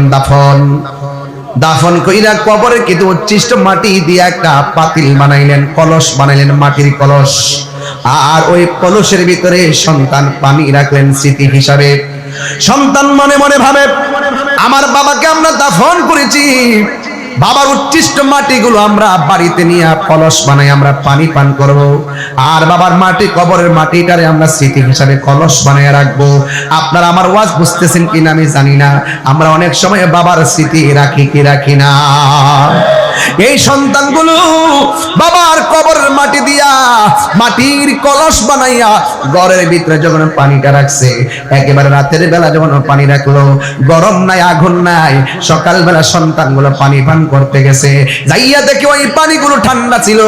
দাফন কইরা কবরে কিন্তু উচ্ছিষ্ট মাটি দিয়ে একটা পাতিল বানাইলেন, কলস বানাইলেন, মাটির কলস। আর ওই কলসের ভিতরে সন্তান পানি রাখলেন স্মৃতি হিসাবে। সন্তান মনে মনে ভাবে, আমার বাবাকে আমরা দাফন করেছি, বাবার উচ্ছিষ্ট মাটিগুলো আমরা বাড়িতে নিয়ে কলস বানাই, আমরা পানি পান করব। আর বাবার মাটি, কবরের মাটিটারে আমরা স্মৃতি হিসাবে কলস বানিয়ে রাখবো। আপনারা আমার ওয়াজ বুঝতেছেন কিনা আমি জানি না, আমরা অনেক সময় বাবার স্মৃতি রাখি কি রাখি না। এই সন্তানগুলো বাবার কবরের মাটি দিয়া মাটির কলস বানাইয়া ঘরের ভিতরে যখন পানিটা রাখছে, একেবারে রাতের বেলা যখন পানি রাখলো, গরম নাই, আগুন নাই, সকালবেলা সন্তানগুলো পানি পান করতে গেছে, যাইয়া দেখে ওই পানিগুলো ঠান্ডা ছিল।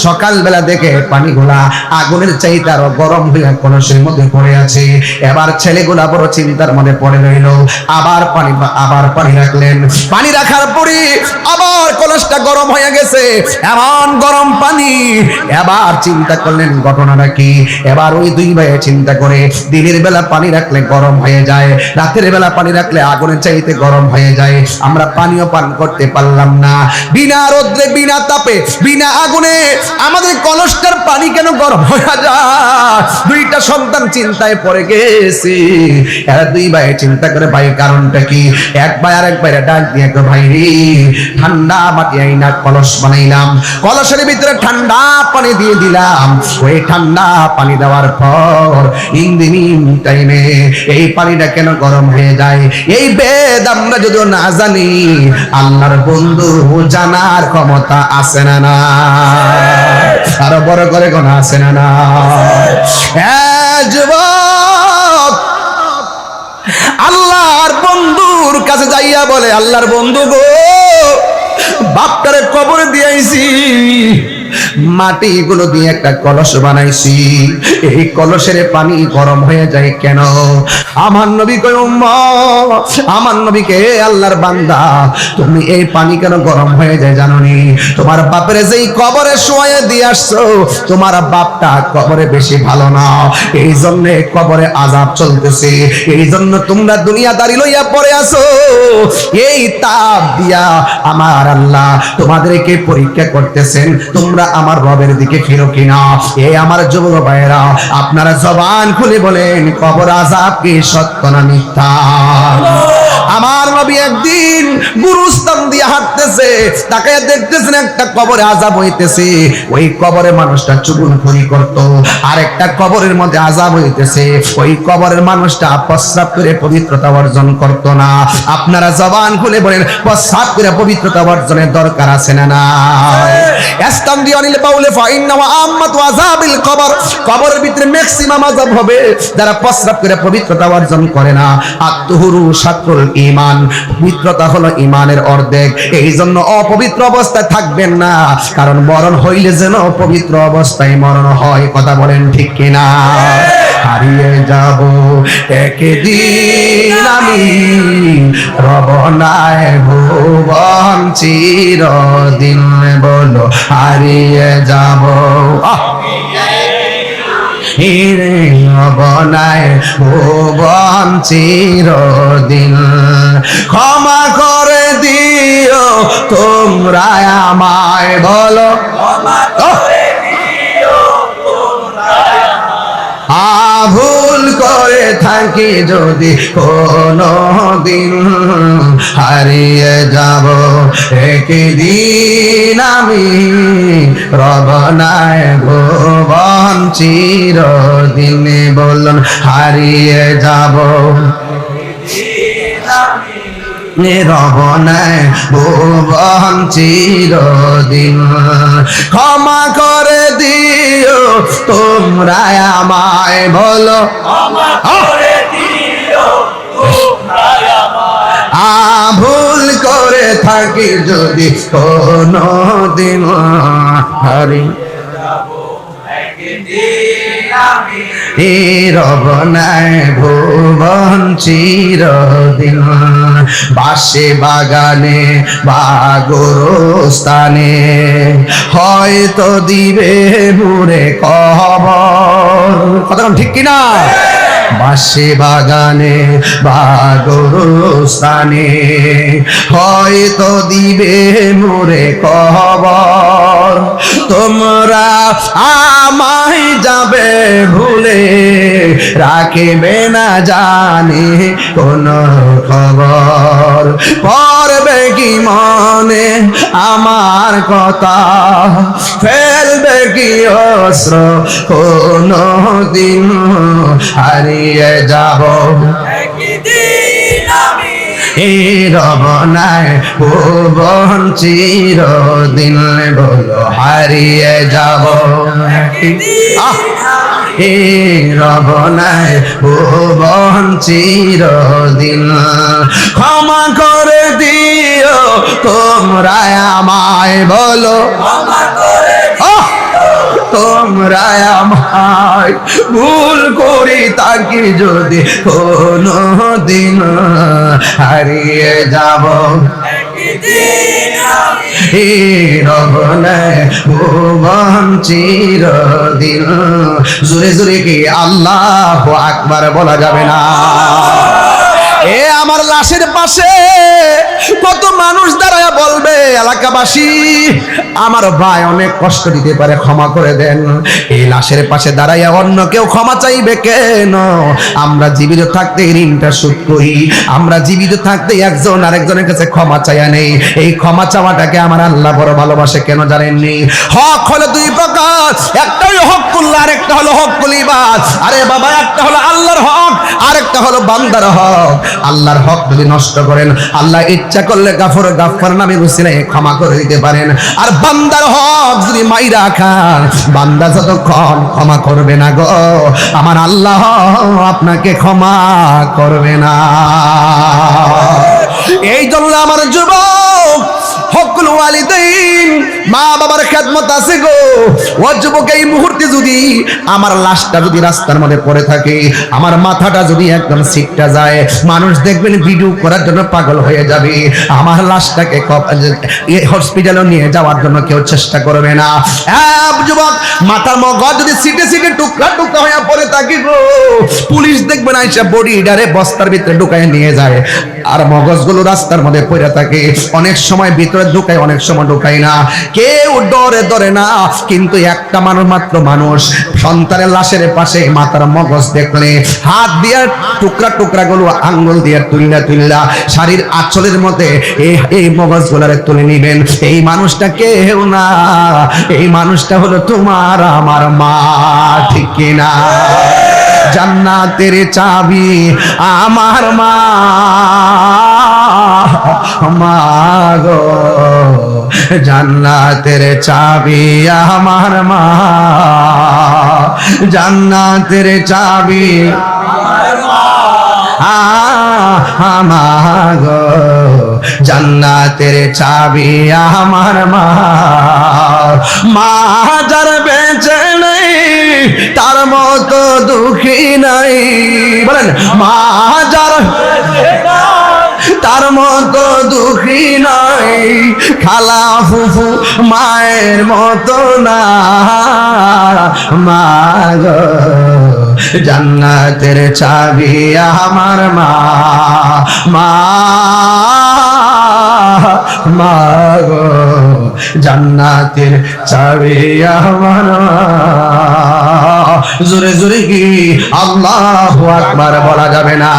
সকালবেলা দেখে পানিগুলা আগুনের চাইতে আরো গরম হইয়া কলসের মধ্যে পড়ে আছে। এবার ছেলেগুলা বড় চিন্তার মধ্যে পড়ে রইল। আবার পানি রাখলেন। পানি রাখার পরে আবার কলসটা গরম হয়ে গেছে, এমন গরম পানি। এবার চিন্তা করলেন ঘটনাটা কি। এবার ওই দুই ভাই চিন্তা করে, দিনের বেলা পানি রাখলে গরম হয়ে যায়, রাতের বেলা পানি রাখলে আগুনের চাইতে গরম হয়ে যায়, আমরা পানিও পান করতে পারলাম না। বিনা রোদ্রে, বিনা তাপে, বিনা আগুনে আমাদের কলসটার পানি কেন গরম হয়ে যায়? দুইটা সন্তান চিন্তায় পড়ে গেছে। এরা দুই ভাই চিন্তা করে, ভাই কারণটা কি? এক ভাই আর এক ভাইরা ডাক দিয়ে, ভাই রে, ঠান্ডা মাটি আইনা কলস বানাইলাম, কলসের ভিতরে ঠান্ডা পানি দিয়ে দিলাম। ওই ঠান্ডা পানি দেওয়ার পর ইঞ্জিনিং টাইমে এই পানিটা কেন গরম হয়ে যায়? এই বেদ আমরা যদিও না জানি, আল্লাহর বন্ধু জানার ক্ষমতা আছে না না? আরো বড় করে কোন আছে না না? যুবক আল্লাহর বন্ধুর কাছে যাইয়া বলে, আল্লাহর বন্ধু গো, বাপটারে কবরে দিয়েছি, মাটিগুলো দিয়ে একটা কলস বানাইছি, এই কলসের পানি গরম হয়ে যায় কেন? আমার নবী কয়, উম্মত, আমার নবীকে, আল্লাহর বান্দা, তুমি এই পানি কেন গরম হয়ে যায় জানোনি? তোমার বাপের যেই কবরে শুয়ে দিয়ে আসছো, তোমার বাপটা কবরে বেশি ভালো না, এই জন্য কবরে আযাব চলতেছে, এই জন্য তোমরা দুনিয়াদারি লইয়া পড়ে আছো। এই তাপ দিয়া আমার আল্লাহ তোমাদেরকে পরীক্ষা করতেছেন, তোমরা আমার রবের দিকে ফিরো কিনা। এই আমার যুবক ভাইরা, আপনারা জবান খুলে বলেন, কবর আযাব কি সত্য না মিথ্যা? আমার নবী একদিন গুরুস্থান দিয়ে হাঁটতেছে, তাকায় দেখতেছেন একটা কবরে আযাব হইতেছে। ওই কবরে মানুষটা চুগলখড়ি করত, আর একটা কবরের মধ্যে আযাব হইতেছে। ওই কবরের মানুষটা প্রস্রাব করে পবিত্রতা অর্জন করত না। আপনারা জবান খুলে বলেন, প্রস্রাব করে পবিত্রতা অর্জনের দরকার আছে না না? ইস্তামদিয়ানিল বাউলে ফাইন্না ওয়া আম্মাতু আযাবিল কবর, কবরের ভিতরে ম্যাক্সিমাম আযাব হবে যারা প্রস্রাব করে পবিত্রতা অর্জন করে না। আত-তুহুরু শাতরুল ঈমান, পবিত্রতা হলো ঈমানের অর্ধেক। এই জন্য অপবিত্র অবস্থায় থাকবেন না, কারণ মরণ হইলে যেন পবিত্র অবস্থায় মরণ হয়। কথা বলেন ঠিক কিনা? হারিয়ে যাব একদিন আমি, রব নাই ভুবন চিরদিন। বলো হারিয়ে যাব, রব নাই ভুবন চিরদিন। ক্ষমা করে দিও তোমরা আমায়, বলো ভুল করে থাকি যদি কোনো দিন, হারিয়ে যাব একদিন আমি, রব নাই ভুবন চিরদিন। বলুন হারিয়ে যাব রব নাই ভুবন চিরদিন। ক্ষমা করে দিও তোমরা আমায়, বলো ভুল করে থাকি যদি কোনো দিন, হারি রব নাই ভুবন চিরদিন। বাসে বাগানে বা গোরস্থানে হয়তো দিবে মুরে কবর। কথা ঠিক কিনা? বাসে বাগানে বা গোরস্থানে হয়তো দিবে মুরে কবর। তোমরা আমায় যাবে ভুলে, রাখিবে না জানি কোন খবর। পড়বে কি মনে আমার কথা, ফেলবে কি অস্ত্র কোনো দিন, হারিয়ে যাব রব নাই ভুবন চিরদিন। বলো হারিয়ে যাব রব নাই ভুবন চিরদিন। ক্ষমা করে দিও তোমরা আমায়, বলো তোমরা আমায়, ভুল করি তাকে যদি কোনো দিন, হারিয়ে যাব রব নাই ভুবন চিরদিন। জোরে জোরে কি আল্লাহু আকবার বলা যাবে না? এ আমার লাশের পাশে কত মানুষ দাঁড়ায় বলবে, এলাকাবাসী আমার ভাই অনেক কষ্ট দিতে পারে, ক্ষমা করে দেন। এই লাশের পাশে দাঁড়াইয়া অন্য কেউ ক্ষমা চাইবে কেন? আমরা জীবিত থাকতে ঋণটা শোধ করি, আমরা জীবিত থাকতে একজন আরেকজনের কাছে ক্ষমা চাইয়া নেই। এই ক্ষমা চাওয়াটাকে আমার আল্লাহ বড় ভালোবাসে কেন জানেননি? হক হলো দুই প্রকার, একটা হলো হকুল্লাহ, আরেকটা হলো হকুল ইবাদ। আরে বাবা, একটা হলো আল্লাহর হক, আরেকটা হলো বান্দার হক। আল্লাহর হক যদি নষ্ট করেন, আল্লাহ ইচ্ছা করলে গাফফার নামে উসিলায় ক্ষমা করে দিতে পারেন। আর বান্দার হক যদি মাইরা খান, বান্দা যতক্ষণ ক্ষমা করবে না গো, আমার আল্লাহ আপনাকে ক্ষমা করবে না। এই জন্য আমার যুবক, হকুল ওয়ালিদাইন, মা বাবার খেদমত আছে গো। ও যুবক, এই মুহূর্তে যদি আমার লাশটা যদি রাস্তার মধ্যে পড়ে থাকে, আমার মাথাটা যদি একদম সিটটা যায়, মানুষ দেখবেন ভিডিও করার জন্য পাগল হয়ে যাবে। আমার লাশটাকে হসপিটালে নিয়ে যাওয়ার জন্য কেউ চেষ্টা করবে না। যুবক, মাথার মগজ যদি সিটে সিটে টুকরা টুকরা হয়ে পড়ে থাকে গো, পুলিশ দেখবে না, এসে বডি ডারে বস্তার ভিতরে ঢুকায় নিয়ে যায়। আর মগজগুলো রাস্তার মধ্যে পড়ে থাকে, অনেক সময় ভিতরে ঢুকায়, অনেক সময় ঢুকায় না। কেউ ডরে না, কিন্তু একটা মাত্র মানুষ সন্তানের লাশের পাশে মাথার মগজ দেখলে হাত দিয়ে টুকরা টুকরা গুলো আঙ্গুল দিয়ে তুল্লা শাড়ির আঁচলের মধ্যে এই মগজ গুলারে তুলে নিবেন। এই মানুষটা কেউ না, এই মানুষটা হলো তোমার আমার মা, ঠিক কিনা? জান্নাতের চাবি আমার মা, মা গো, জান্নাতের চাবি আমার মা, জান্নাতের চাবি মাগো জান্নাতের চাবি আমার মা। মা যার বেঁচে নেই তার মতো দুঃখী নাই, বলেন মা যার তার মতো দুঃখী নাই, খালা ফুফু মায়ের মতো না। মা গো জান্নাতের চাবি আমার মা। মা মা গো জান্নাতের চাবি আমার মা। জোরে জোরে কি আল্লাহু আকবার বলা যাবে না?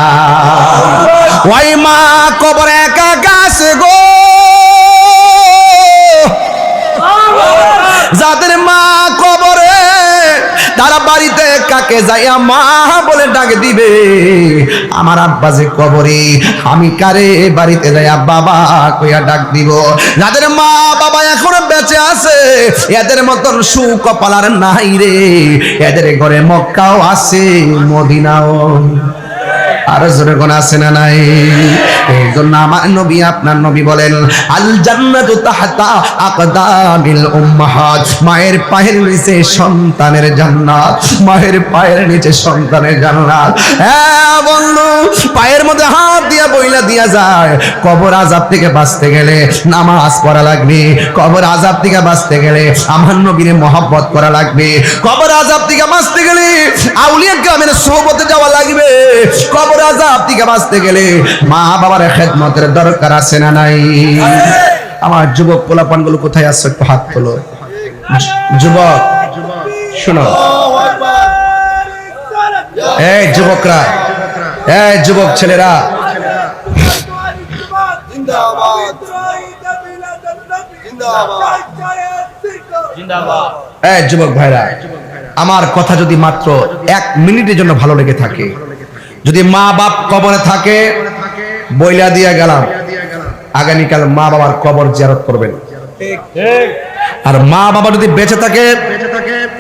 ওই মা কবর একা গাছে গো, যাদের মা কবরে তারা বাড়িতে কাকে যাইয়া মা বলে ডাক দিবে। আমার আব্বা যে কবরে, আমি কারে বাড়িতে যাইয়া বাবা কইয়া ডাক দিব? যাদের মা বাবা এখনো বেঁচে আছে এদের মতন সুকপাল আর নাই রে। এদের ঘরে মক্কাও আছে, মদিনাও আর জোরে কোন আছে না নাই? এই জন্য আমার নবী আপনার নবী বলেন আল জান্নাতু তাহতা আকদামিল উম্মাহাত, মায়ের পায়ের নিচে সন্তানের জান্নাত, মায়ের পায়ের নিচে সন্তানের জান্নাত। হ্যাঁ বন্ধু, পায়ের মধ্যে হাত দিয়া বইলা দিয়া যায়। কবর আযাব থেকে বাঁচতে গেলে নামাজ পড়া লাগবে, কবর আযাব থেকে বাঁচতে গেলে আমার নবীর মহব্বত করা লাগবে, কবর আযাব থেকে বাঁচতে গেলে আউলিয়া কেরামের সোহবতে যাওয়া লাগবে, কবর আযাব থেকে বাঁচতে গেলে মা বাবার খেদমতের দরকার আছে না নাই? আমার যুবক পোলাপান গুলো কোথায় আছে একটু হাত তোলো। যুবক শোনো, এই যুবকরা, এই যুবক ছেলেরা, এই যুবক ভাইরা, আমার কথা যদি মাত্র 1 মিনিটের জন্য ভালো লেগে থাকে, যদি মা বাপ কবরে থাকে বইলা দিয়া গেলাম আগামীকাল মা বাবার কবর জিয়ারত করবেন। আর মা বাবা যদি বেঁচে থাকে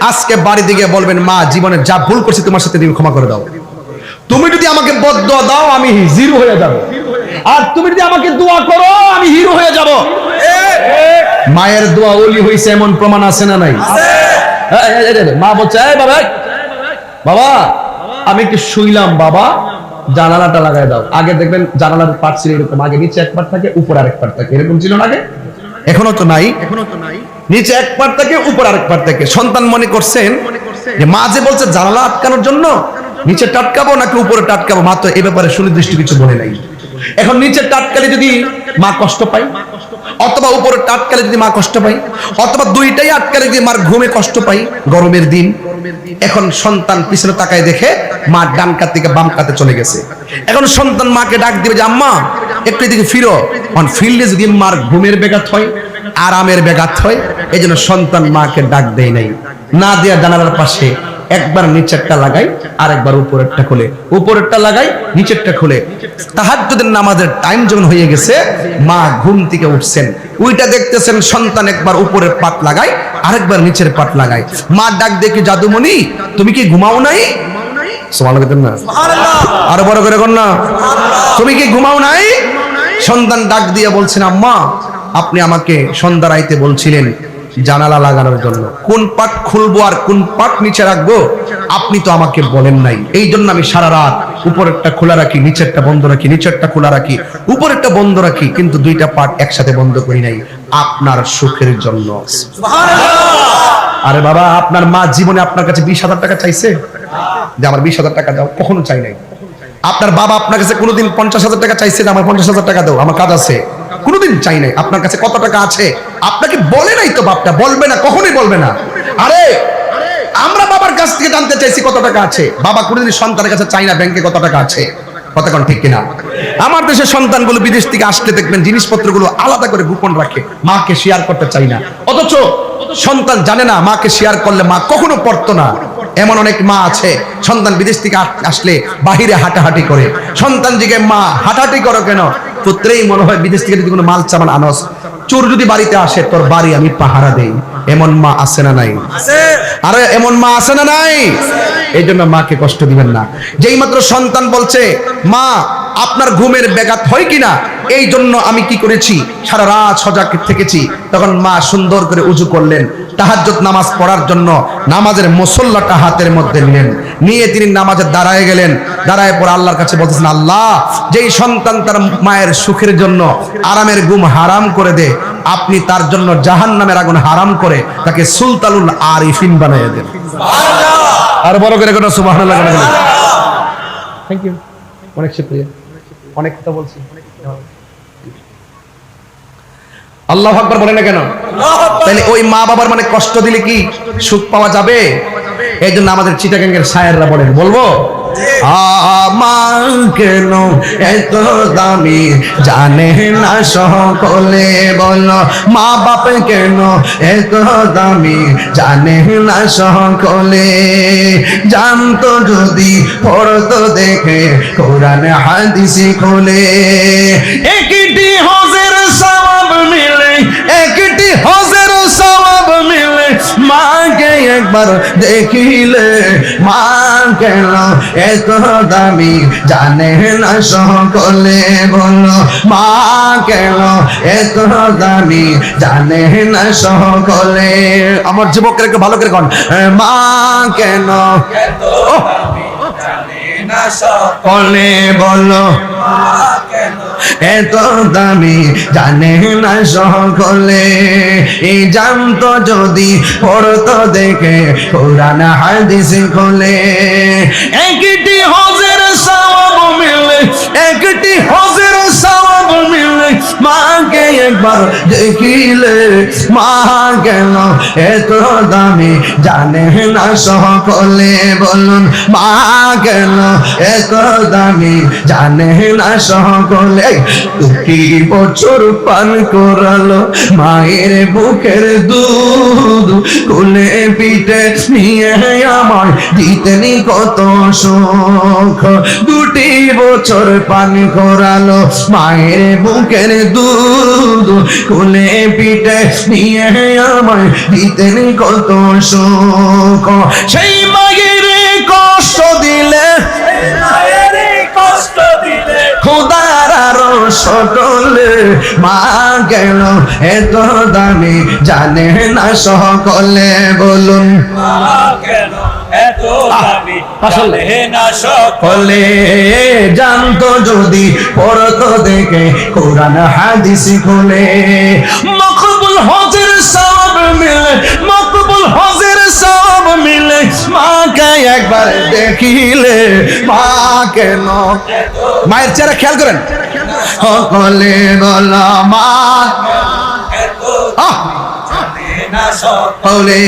আজকে বাড়ি দিকে বলবেন মা জীবনে যা ভুল করছি তোমার সাথে তুমি ক্ষমা করে দাও। তুমি যদি আমাকে বদদুয়া দাও আমি জিরো হয়ে যাব, আর তুমি যদি আমাকে দোয়া করো আমি হিরো হয়ে যাব। মায়ের দোয়া ওলি হইছে এমন প্রমাণ আছে না নাই? মা বলছে এই বাবা, বাবা আমি একটু শুইলাম, বাবা জানালাটা লাগাই দাও। আগে দেখবেন জানালার পাট ছিল এরকম, আগে নিচে এক পাট থাকে উপর আরেক পাট থাকে, এরকম ছিল না আগে? এখনো তো নাই, নিচে এক পাট থাকে উপর আরেক পাট থাকে। সন্তান মনে করছেন যে মা যে বলছে জানালা আটকানোর জন্য নিচে টাটকাবো নাকি উপরে টাটকাবো, মা তো এই ব্যাপারে সুনির্দিষ্ট কিছু বলে নাই। এখন নিচে টাটকালে যদি মা কষ্ট পায়, অথবা উপরে টাটকালে যদি মা কষ্ট পায়, অথবা দুইটাই আটকালে যদি মার ঘুমে কষ্ট পাই গরমের দিন। এখন সন্তান পিছনে তাকায় দেখে মা ডান কাত থেকে বাম কাতে চলে গেছে। এখন সন্তান মাকে ডাক দিবে যে আম্মা একটু এদিকে ফিরো। অন ফিরলে যদি মার ঘুমের ব্যাঘাত হয়, আরামের ব্যাঘাত হয়, এই জন্য সন্তান মাকে ডাক দেয় নাই, না দিয়া জানালার পাশে একবার নিচেরটা লাগাই আর একবার উপরেরটা খুলে, উপরেরটা লাগাই নিচেরটা খুলে। তাহাজ্জুদের নামাজের টাইম যখন হয়ে গেছে মা ঘুম থেকে উঠছেন, ওইটা দেখতেছেন সন্তান একবার উপরের পাট লাগাই আরেকবার নিচের পাট লাগাই। মা ডাক দেখে জাদুমণি তুমি কি ঘুমাও নাই? আরো বড় করে কর না, তুমি কি ঘুমাও নাই? সন্তান ডাক দিয়ে বলছেন আম্মা আপনি আমাকে সন্ধ্যা রাইতে বলছিলেন জানালা লাগানোর জন্য, কোন পাট খুলবো আর কোন পাট নিচে রাখবো আপনি তো আমাকে বলেন নাই, এই জন্য আমি সারা রাত উপরেরটা খোলা রাখি নিচেরটা বন্ধ রাখি, নিচেরটা খোলা রাখি উপরেরটা বন্ধ রাখি, কিন্তু দুইটা পাট একসাথে বন্ধ করি নাই আপনার সুখের জন্য। আরে বাবা আপনার মা জীবনে আপনার কাছে 20,000 টাকা চাইছে যে আমার 20,000 টাকা দাও? কখনো চাই নাই। আপনার বাবা আপনার কাছে কোনোদিন 50,000 টাকা চাইছে যে আমার 50,000 টাকা দাও আমার কাজ আছে? কোনোদিন চাই নাই। আপনার কাছে কত টাকা আছে আপনাকে বলে নাই তো, বাপটা বলবে না, কখনোই বলবে না। আরে আমরা বাবার কাছ থেকে জানতে চাইছি কত টাকা আছে, বাবা কোনোদিন সন্তানের কাছে চাই না ব্যাংকে কত টাকা আছে। কথা কোন ঠিক কিনা? আমার দেশের সন্তানগুলো বিদেশ থেকে আসলে দেখবেন জিনিসপত্রগুলো আলাদা করে গোপন রাখে, মাকে শেয়ার করতে চাই না। অথচ সন্তান জানে না মাকে শেয়ার করলে মা কখনো পড়তো না। এমন অনেক মা আছে সন্তান বিদেশ থেকে আসলে বাহিরে হাঁটাহাঁটি করে, সন্তান জিগে মা হাঁটাহাঁটি করো কেন? পুত্রেই মনে হয় বিদেশ থেকে যদি কোনো মাল চামান আনস, চোর যদি বাড়িতে আসে তোর বাড়ি আমি পাহারা দেই। এমন মা আছে না নাই? আরে এমন মা আছে না নাই? এই জন্য মাকে কষ্ট দিবেন না। যেই মাত্র সন্তান বলছে মা আপনার ঘুমের ব্যাঘাত হয় কিনা, এই জন্য আমি কি করেছি, সারা রাত সজাগ থেকেছি, তখন মা সুন্দর করে উজু করলেন, তাহাজ্জুদ নামাজ পড়ার জন্য নামাজের মুসল্লাটা হাতের মধ্যে নিলেন, নিয়ে তিনি নামাজে দাঁড়ায় গেলেন। দাঁড়ায় পড়ে আল্লাহর কাছে বলতেছেন, আল্লাহ যেই সন্তান তার মায়ের সুখের জন্য আরামের ঘুম হারাম করে দে, আপনি তার জন্য জাহান্নামের আগুন হারাম করে তাকে সুলতানুল আরিফিন বানিয়ে দেন। আর বড় করে কোনো সুবহানাল্লাহ। থ্যাংক ইউ, অনেক শুকরিয়া, অনেক কথা বলছি। আল্লাহু আকবার বলেন না কেন? তাহলে ওই মা বাবার মানে কষ্ট দিলে কি সুখ পাওয়া যাবে? এই জন্য আমাদের চিটাগাঙ্গের শায়েররা বলেন, বলবো মা কেন এত দামি জানে না সকলে, বলো মা বাপ কেন এত দামি জানে না সকলে, জানতো যদি পড়তো দেখে কোরআন হাদিস খোলে, একটি হজের সওয়াব মিলে, একটি হজের সওয়াব মিলে, মাকে একবার দেখিলে, মা কেন এত দামি জানে না সকলে, বলো মা কেন এত দামি জানে না সকলে। আমার যুবকরা একটু ভালো করে কোন, মা কেন এত দামি জানে না সকলে, বলো এত দামি জানে না সকলে, এই জানতো যদি পড়তো দেখে কোরআন হাদিস খোলে, একটি হজের সওয়াব মিলে, একটি হজের সওয়াব মিলে, মাকে একবার দেখিলে, মা কেন এত দামি জানে না সকলে, বলুন মা কেন এত দামি জানে না সকলে। 2 বছর পান করালো মায়ের বুকের দুধ, কোলে পিঠে নিয়ে আমার দিতেনি কত সুখ, 2 বছর পান করালো মায়ের বুকের দুধ, কোলে পিঠে নিয়ে আমার দিতেনি কত সুখ, সেই মায়ের কষ্ট দিলে, কষ্ট দিলে খোদার আরো সকলে, মা কেন এত দামি জানে না সকলে, বলুন মা কেন এত দামি জানে না সকলে, জানতো যদি পড়তো দেখে কোরআন হাদিস খোলে, মকবুল হজের সওয়াব মিলে, মকবুল হজের সওয়াব মিলে, মাকে একবার দেখিলে, মা কেন, মায়ের চেহারা খেয়াল করেন, সকলে বলা মা সকলে,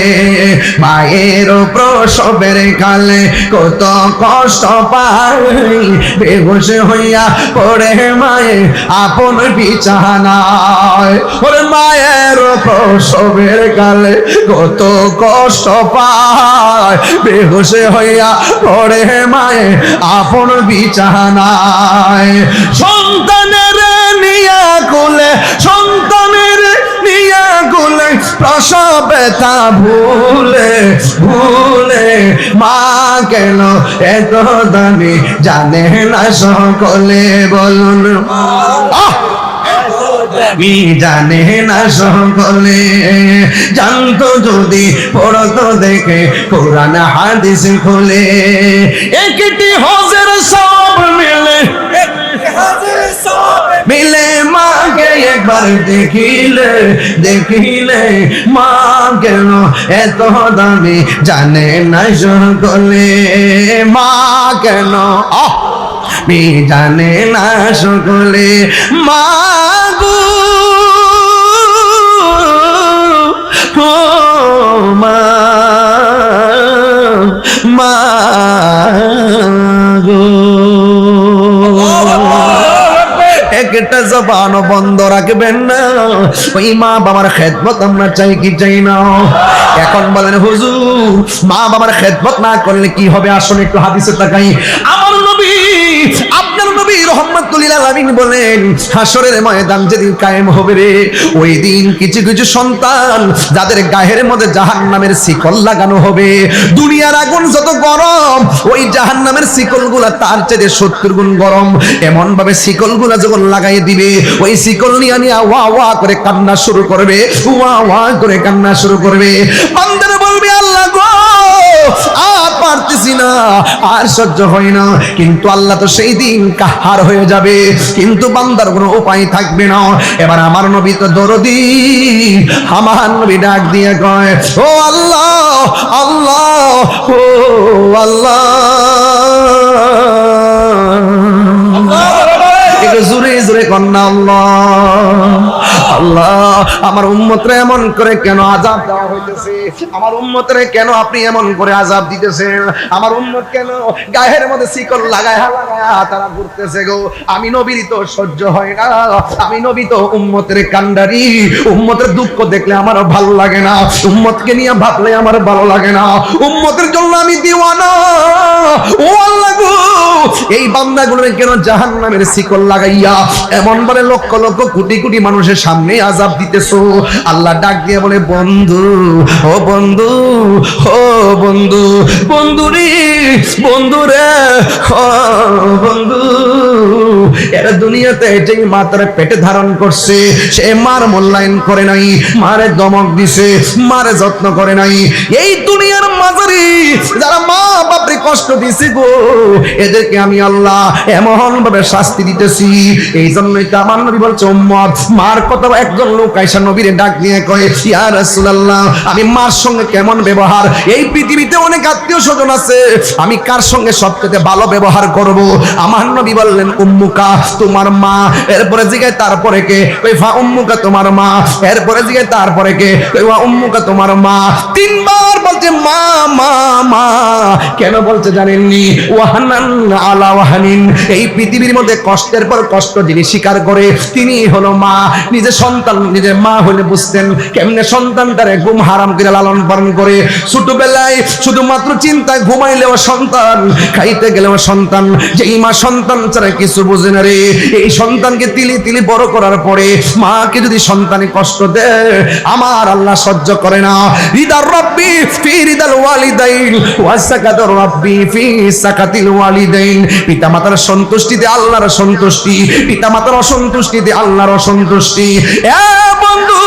মায়ের প্রসবের কালে কত কষ্ট পাই, বেহুশ হইয়া পড়ে মায়ে আপন বিছানায়, ওরে মায়ের প্রসবের কালে কত কষ্ট পায়, বেহুশ হইয়া পড়ে মায়ে আপন বিছানায়, সন্তানের নিয়া কোলে, সন্তানের নিয়া কোলে, প্রসবে তা ভুলে ভুলে, মা কেন এত দামি জানে না সকলে, বলুন মি জানে না সকলে, জানতো যদি পড়তো দেখে কোরআন হাদিস খোলে, একটি হজের সওয়াব মিলে, মিলে, মাকে একবার দেখিলে, দেখিলে, মা কেন এত দামি জানে না সকলে, মা কেন মি জানে না সকলে, মা গো মা, মা গো, একটা জবান বন্ধ রাখবেন না, ওই মা বাবার খেদমত আমরা চাই কি চাই না? এখন বলেন হুজুর মা বাবার খেদমত না করলে কি হবে? আসলে একটু হাদিসে তাকাই, আমার নবী, আপনার নবী নবী রাহমাতুল লিল আলামিন বলেন, হাসরের ময়দান যেদিন কায়েম হবে রে, ওই দিন কিছু কিছু সন্তান যাদের গায়ের মধ্যে জাহান্নামের শিকল লাগানো হবে। দুনিয়ার আগুন যত গরম, ওই জাহান্নামের শিকলগুলা তার চেয়ে 70 গুণ গরম। এমন ভাবে শিকলগুলা যখন লাগাই দিবে, ওই শিকল নিয়ে নিয়ে ওয়া ওয়া করে কান্না শুরু করবে, ওয়া ওয়া করে কান্না শুরু করবে। বান্দারা বলবে, আল্লাহ গো আর পারতেছি না, আর সহ্য হয় না। কিন্তু আল্লাহ তো সেই দিন কাহার হয়ে যাবে, কিন্তু বান্দার কোনো উপায় থাকবে না। এবার আমার নবী তো দরদি, আমার নবী ডাক দিয়ে কয়, ও আল্লাহ আল্লাহ, ও আল্লাহ, একটু জোরে জোরে কন্যা আল্লাহ আল্লাহ, আমার উম্মতরে এমন করে কেন আযাব দেওয়া হইতেছে? আমার উম্মতরে কেন আপনি এমন করে আযাব দিতেছেন? আমার উম্মত কেন গায়ের মধ্যে শিকল লাগায় তারা ঘুরতেছে গো? আমি নবীর তো সহ্য হয় না, আমি নবী তো উম্মতের কান্ডারি। উম্মতের দুঃখ দেখলে আমার ভালো লাগে না, উম্মতকে নিয়ে ভাবলে আমার ভালো লাগে না, উম্মতের জন্য আমি দিওয়ানা। ও আল্লাহ গো, এই বান্দাগুলোর কেন জাহান্নামের শিকল লাগাইয়া এমন বলে লক্ষ লক্ষ কোটি কোটি মানুষের সামনে আযাব দিতেছো? আল্লাহ ডাক দিয়ে বলে, বন্ধু ও বন্ধু, ও বন্ধু, বন্ধুরে বন্ধুরে, ও বন্ধু, এরা দুনিয়াতে যেই মাতার পেটে ধারণ করছে, সে মার মূল্যায়ন করে নাই, মারে দমক দিছে, মারে যত্ন করে নাই। এই দুনিয়ার মাঝারি যারা মা বাপরে কষ্ট দিছে গো, এদেরকে আমি আল্লাহ এমন ভাবে শাস্তি দিতেছি। এই জন্যই তো আমার নবী বলছে, উম্মত মার কথা। একজন লোক আয়েশা নবীরে ডাক দিয়ে কয়, ইয়া রাসূলুল্লাহ, আমি মার সঙ্গে কেমন ব্যবহার? এই পৃথিবীতে অনেক আত্মীয় স্বজন আছে, আমি কার সঙ্গে সবচেয়ে ভালো ব্যবহার করব? আমার নবী বললেন, উম্মুকা, তোমার মা। এরপরে জিগায় তারপরে কে? কইফা উম্মুকা, তোমার মা। এরপরে জিগায় তারপরে কে? কইফা উম্মুকা, তোমার মা। তিনবার বলছে মা মা মা। কেন বলছে জানেননি? ওয়াহানান আলা ওয়াহানিন। এই পৃথিবীর মধ্যে কষ্টের পর কষ্ট যিনি স্বীকার করে, তিনি হলো মা। নিজের সন্তান নিজের মা হলে বুঝতেন কেমনে সন্তানটারে ঘুম হারাম করে লালন পালন করে। ছোটবেলায় শুধুমাত্র চিন্তায় ঘুমাইলেও সন্তান, খাইতে গেলেও সন্তান, যেই মা সন্তান ছাড়া কিছু বোঝে না রে, এই সন্তানকে তিলি তিলি বড় করার পরে মাকে যদি সন্তানে কষ্ট দেয়, আমার আল্লাহ সহ্য করে না। রিদার রব্বি ফি রিদাল ওয়ালিদাইন ওয়া সাকাতুর রব্বি ফি সাকাতিল ওয়ালিদাইন। পিতামাতার সন্তুষ্টিতে আল্লাহর সন্তুষ্টি, পিতামাতার অসন্তুষ্টিতে আল্লাহর অসন্তুষ্টি। এ বন্ধু,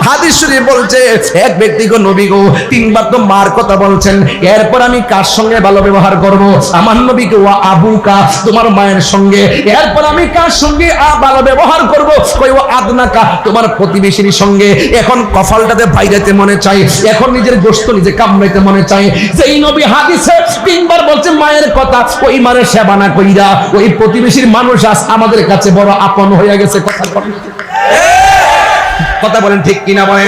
হাদিস শরীফ বলছে, এক ব্যক্তি গো নবী গো 3 বার তো মার কথা বলছেন, এরপর আমি কার সঙ্গে ভালো ব্যবহার করব? আমার নবীকে ওয়া আবুকা, তোমার মায়ের সঙ্গে। এরপর আমি কার সঙ্গে ভালো ব্যবহার করব? কই ওয়া আদনাকা, তোমার প্রতিবেশীর সঙ্গে। এখন কপালটাতে বাইরেতে মনে চাই, এখন নিজের গোশত নিজে কামড়াইতে মনে চাই। যেই নবী হাদিসে 3 বার বলছে মায়ের কথা, ওই মায়ের সেবা না কইরা ওই প্রতিবেশীর মানুষ আজ আমাদের কাছে বড় আপন হয়ে গেছে। কথা বলেন ঠিক কিনা বলেন?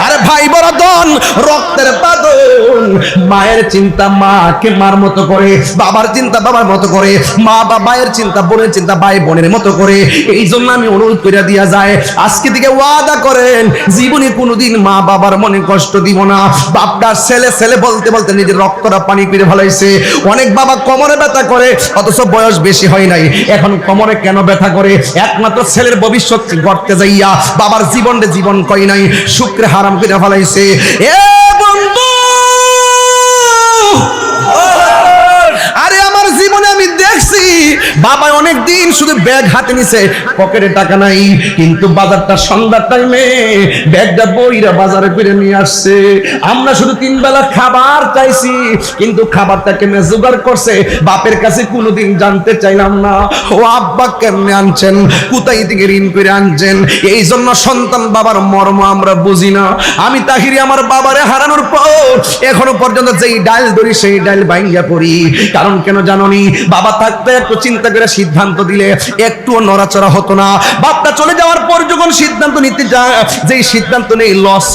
আরে ভাই বড়দন, রক্তের বাঁধন। মায়ের চিন্তা মাকে মার মতো করে, বাবার চিন্তা বাবার মতো করে, মা বাবার চিন্তা বোনের চিন্তা ভাই বোনের মতো করে। এই জন্য আমি অনুরোধ করে দিয়া যায়, আজকে থেকে ওয়াদা করেন জীবনে কোনোদিন মা বাবার মনে কষ্ট দিব না। বাপটার ছেলে ছেলে বলতে বলতে নিজের রক্তটা পানি করে ফেলাইছে। অনেক বাবা কোমরে ব্যথা করে, অথচ বয়স বেশি হয় নাই, এখন কোমরে কেন ব্যথা করে? একমাত্র ছেলের ভবিষ্যৎ গড়তে যাইয়া বাবার জীবন কই নাই, শুক্রে হারাম করে ফেলাইছে। এ বন্ধু, আরে আমার জীবনে আমি দেখছি বাবা অনেক দিন শুধু ব্যাগ হাতে নিছে, পকেটে টাকা নাই, কিন্তু বাজারটা সন্ধ্যার টাইমে ব্যাগটা বইরা বাজারে করে নিয়ে আসছে। আমরা শুধু 3 বেলা খাবার চাইছি, কিন্তু খাবারটা কেমনে জোগাড় করছে বাপের কাছে কোনোদিন জানতে চাইলাম না। ও আব্বা কেমনে আনছেন, কোথায় থেকে ঋণ করে আনছেন? এই জন্য সন্তান বাবার মর্ম আমরা বুঝি না। আমি তাহিরি আমার বাবারে হারানোর পর এখনো পর্যন্ত যেই ডাল ধরি সেই ডাল ভাঙ্গা পড়ি। কারণ কেন জানোনি? বাবা থাকতে একটু চিন্তা করে সিদ্ধান্ত দিলে একটুও নড়াচড়া হতো না। বাপটা চলে যাওয়ার পর যখন সিদ্ধান্ত নিতে যায়, যেই সিদ্ধান্ত নেই লস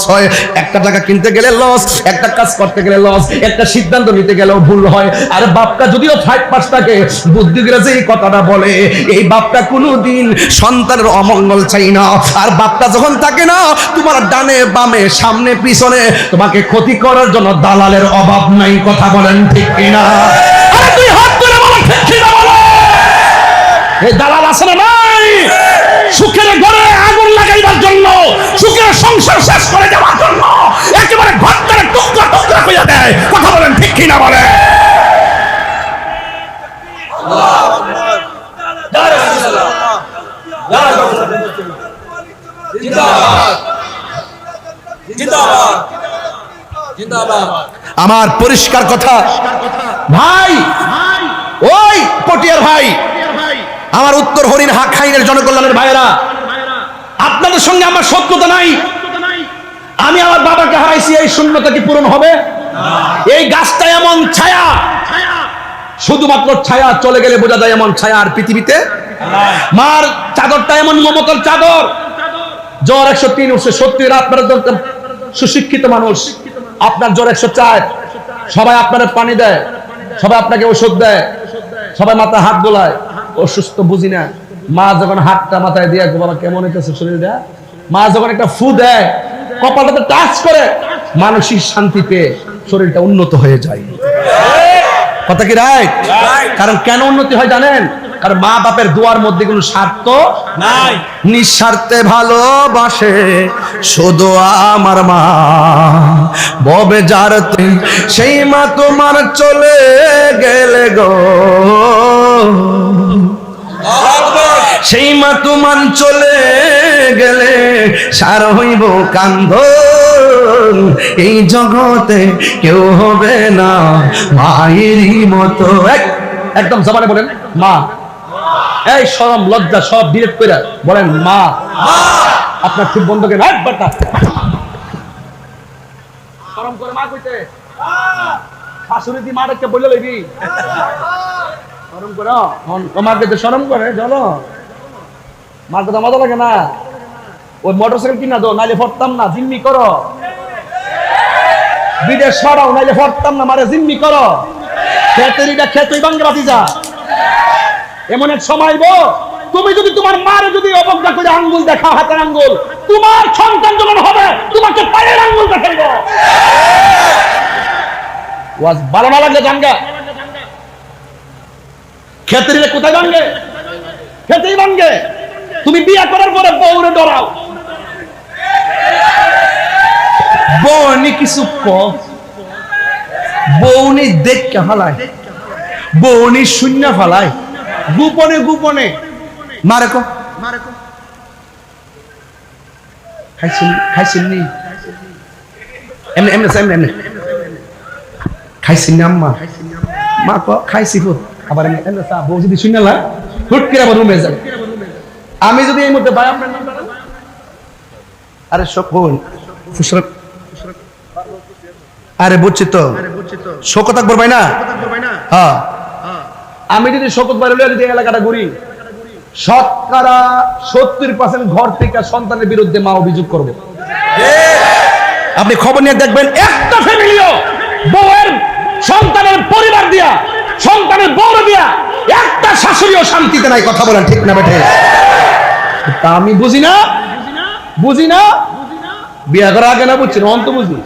হয়। একটা টাকা কিনতে গেলে লস, একটা কাজ করতে গেলে লস, একটা সিদ্ধান্ত নিতে গেলেও ভুল হয়। আর বাপটা যদিও 5 থাকে, বুদ্ধিরা যে কথাটা বলে, এই বাপটা কোনোদিন সন্তানের অমঙ্গল চাই না। আর বাপটা যখন থাকে না, তোমার ডানে বামে সামনে পিছনে তোমাকে ক্ষতি করার জন্য দালালের অভাব নাই। কথা বলেন ঠিক কিনা? আরে তুই হাত ধরে বলো ঠিক কিনা বলো। এই দালাল আছে না নাই? সুখের ঘরে আগুন লাগাইবার জন্য, সুখের সংসার শেষ করে দেওয়ার জন্য একেবারে ঘরটারে টুকরা টুকরা করে দেয়। কথা বলেন ঠিক কি না বলেন? আমার পরিষ্কার কথা ভাই, ওই পটিয়ার ভাই, আমার উত্তর হরিণ খাইনের জনকল্যাণের ভাইয়েরা, আপনাদের সঙ্গে আমার শত্রুতা নাই। আমি আমার বাবাকে হারাইছি, এই শূন্যতা কি পূরণ হবে? এই গাছটা এমন ছায়া, শুধুমাত্র ছায়া, চলে গেলে বোঝা যায় এমন ছায়া আর পৃথিবীতে। মার চাদরটা এমন মমতার চাদর, জ্বর 103 উঠছে। সত্যি আপনারা সুশিক্ষিত মানুষ, আপনার জ্বর 104, সবাই আপনার পানি দেয়, সবাই আপনাকে ওষুধ দেয়, সবাই মাথায় হাত বোলায়, অসুস্থ বুঝি না। মা যখন হাতটা মাথায় দিয়ে বাবা কেমন হইতেছে শরীর দেয়, মা যখন একটা ফু দেয়, কপালটাতে টাচ করে, মানসিক শান্তি পেয়ে শরীরটা উন্নত হয়ে যায়। কথা কি রাইট? কারণ কেন উন্নতি হয় জানেন? কারণ মা বাপের দোয়ার মধ্যে কোনো স্বার্থ নাই, নিঃস্বার্থে ভালোবাসে শুধু আমার মা। ববে যারতে সেই মা তোমার চলে গেলে গো, সেই মা তোমার চলে গেলে সার হইব কান্ধ, এই জগতে কেউ হবে না মায়েরই মতো। একদম জবানে বলেন মা। এই শরম লজ্জা সব ডিরেক্ট করে বলেন মা। আপনার খুব বন্ধ করে একবারটা শরম করে মা কইতে, শাশুড়ি দি মাটাকে বলে লইবি শরম করে, তোমার কাছে শরম করে চলো। মার কথা মজা লাগে না? ওই মোটরসাইকেল কিনা দো, নাইলে ফরতাম না, জিম্মি করো। বিদেশ সরাও, নাইলে ফরতাম না, মারে জিম্মি করো। খেতেরিটা খেতেই ভাঙ্গে বাতি যা। এমন এক সময় গো, তুমি যদি তোমার মারে যদি অবজ্ঞা করে আঙ্গুল দেখাও, হাতের আঙ্গুল, তোমার সন্তান যখন হবে তোমাকে পায়ের আঙ্গুল দেখাইব। ওয়াজ ভালো না লাগলে জানগা। খেতেরিটা কোথায় ভাঙ্গে? খেতেই ভাঙ্গে। তুমি বিয়ে করার পরে বউরে ডরাও, বউনি কিছু কম, বউনি দেখকে ফালায়, বউনি শূন্য ফালায়, গোপনে গোপনে মারে কো খাইছিনি এমনি এমনি এমনি খাইছিনি আম্মা, মা কো খাইছি ফুট। আবার এমনি এমনি বউ যদি শূন্য লা হুট করে আবার রুমে যাবে। আমি যদি এই মধ্যে ভাই আপনার নাম, আরে সকল আরে বুঝছি তো শোকত আকবর ভাই না, হ্যাঁ আমি যদি শোকত ভাই যদি এলাকাটা ঘুরি, শতকরা 70% ঘর থেকে সন্তানের বিরুদ্ধে মা অভিযোগ করবে। আপনি খবর নিয়ে দেখবেন একটা ফ্যামিলিও বউয়ের সন্তানের পরিবার দিয়া, সন্তানের বড় দিয়া একটা শাশুড়িও শান্তিতে নাই। কথা বলেন ঠিক না বেঠে? তা আমি বুঝি না, বুঝি না, বিয়ে করার আগে না বুঝছি না, অন্ত বুঝি।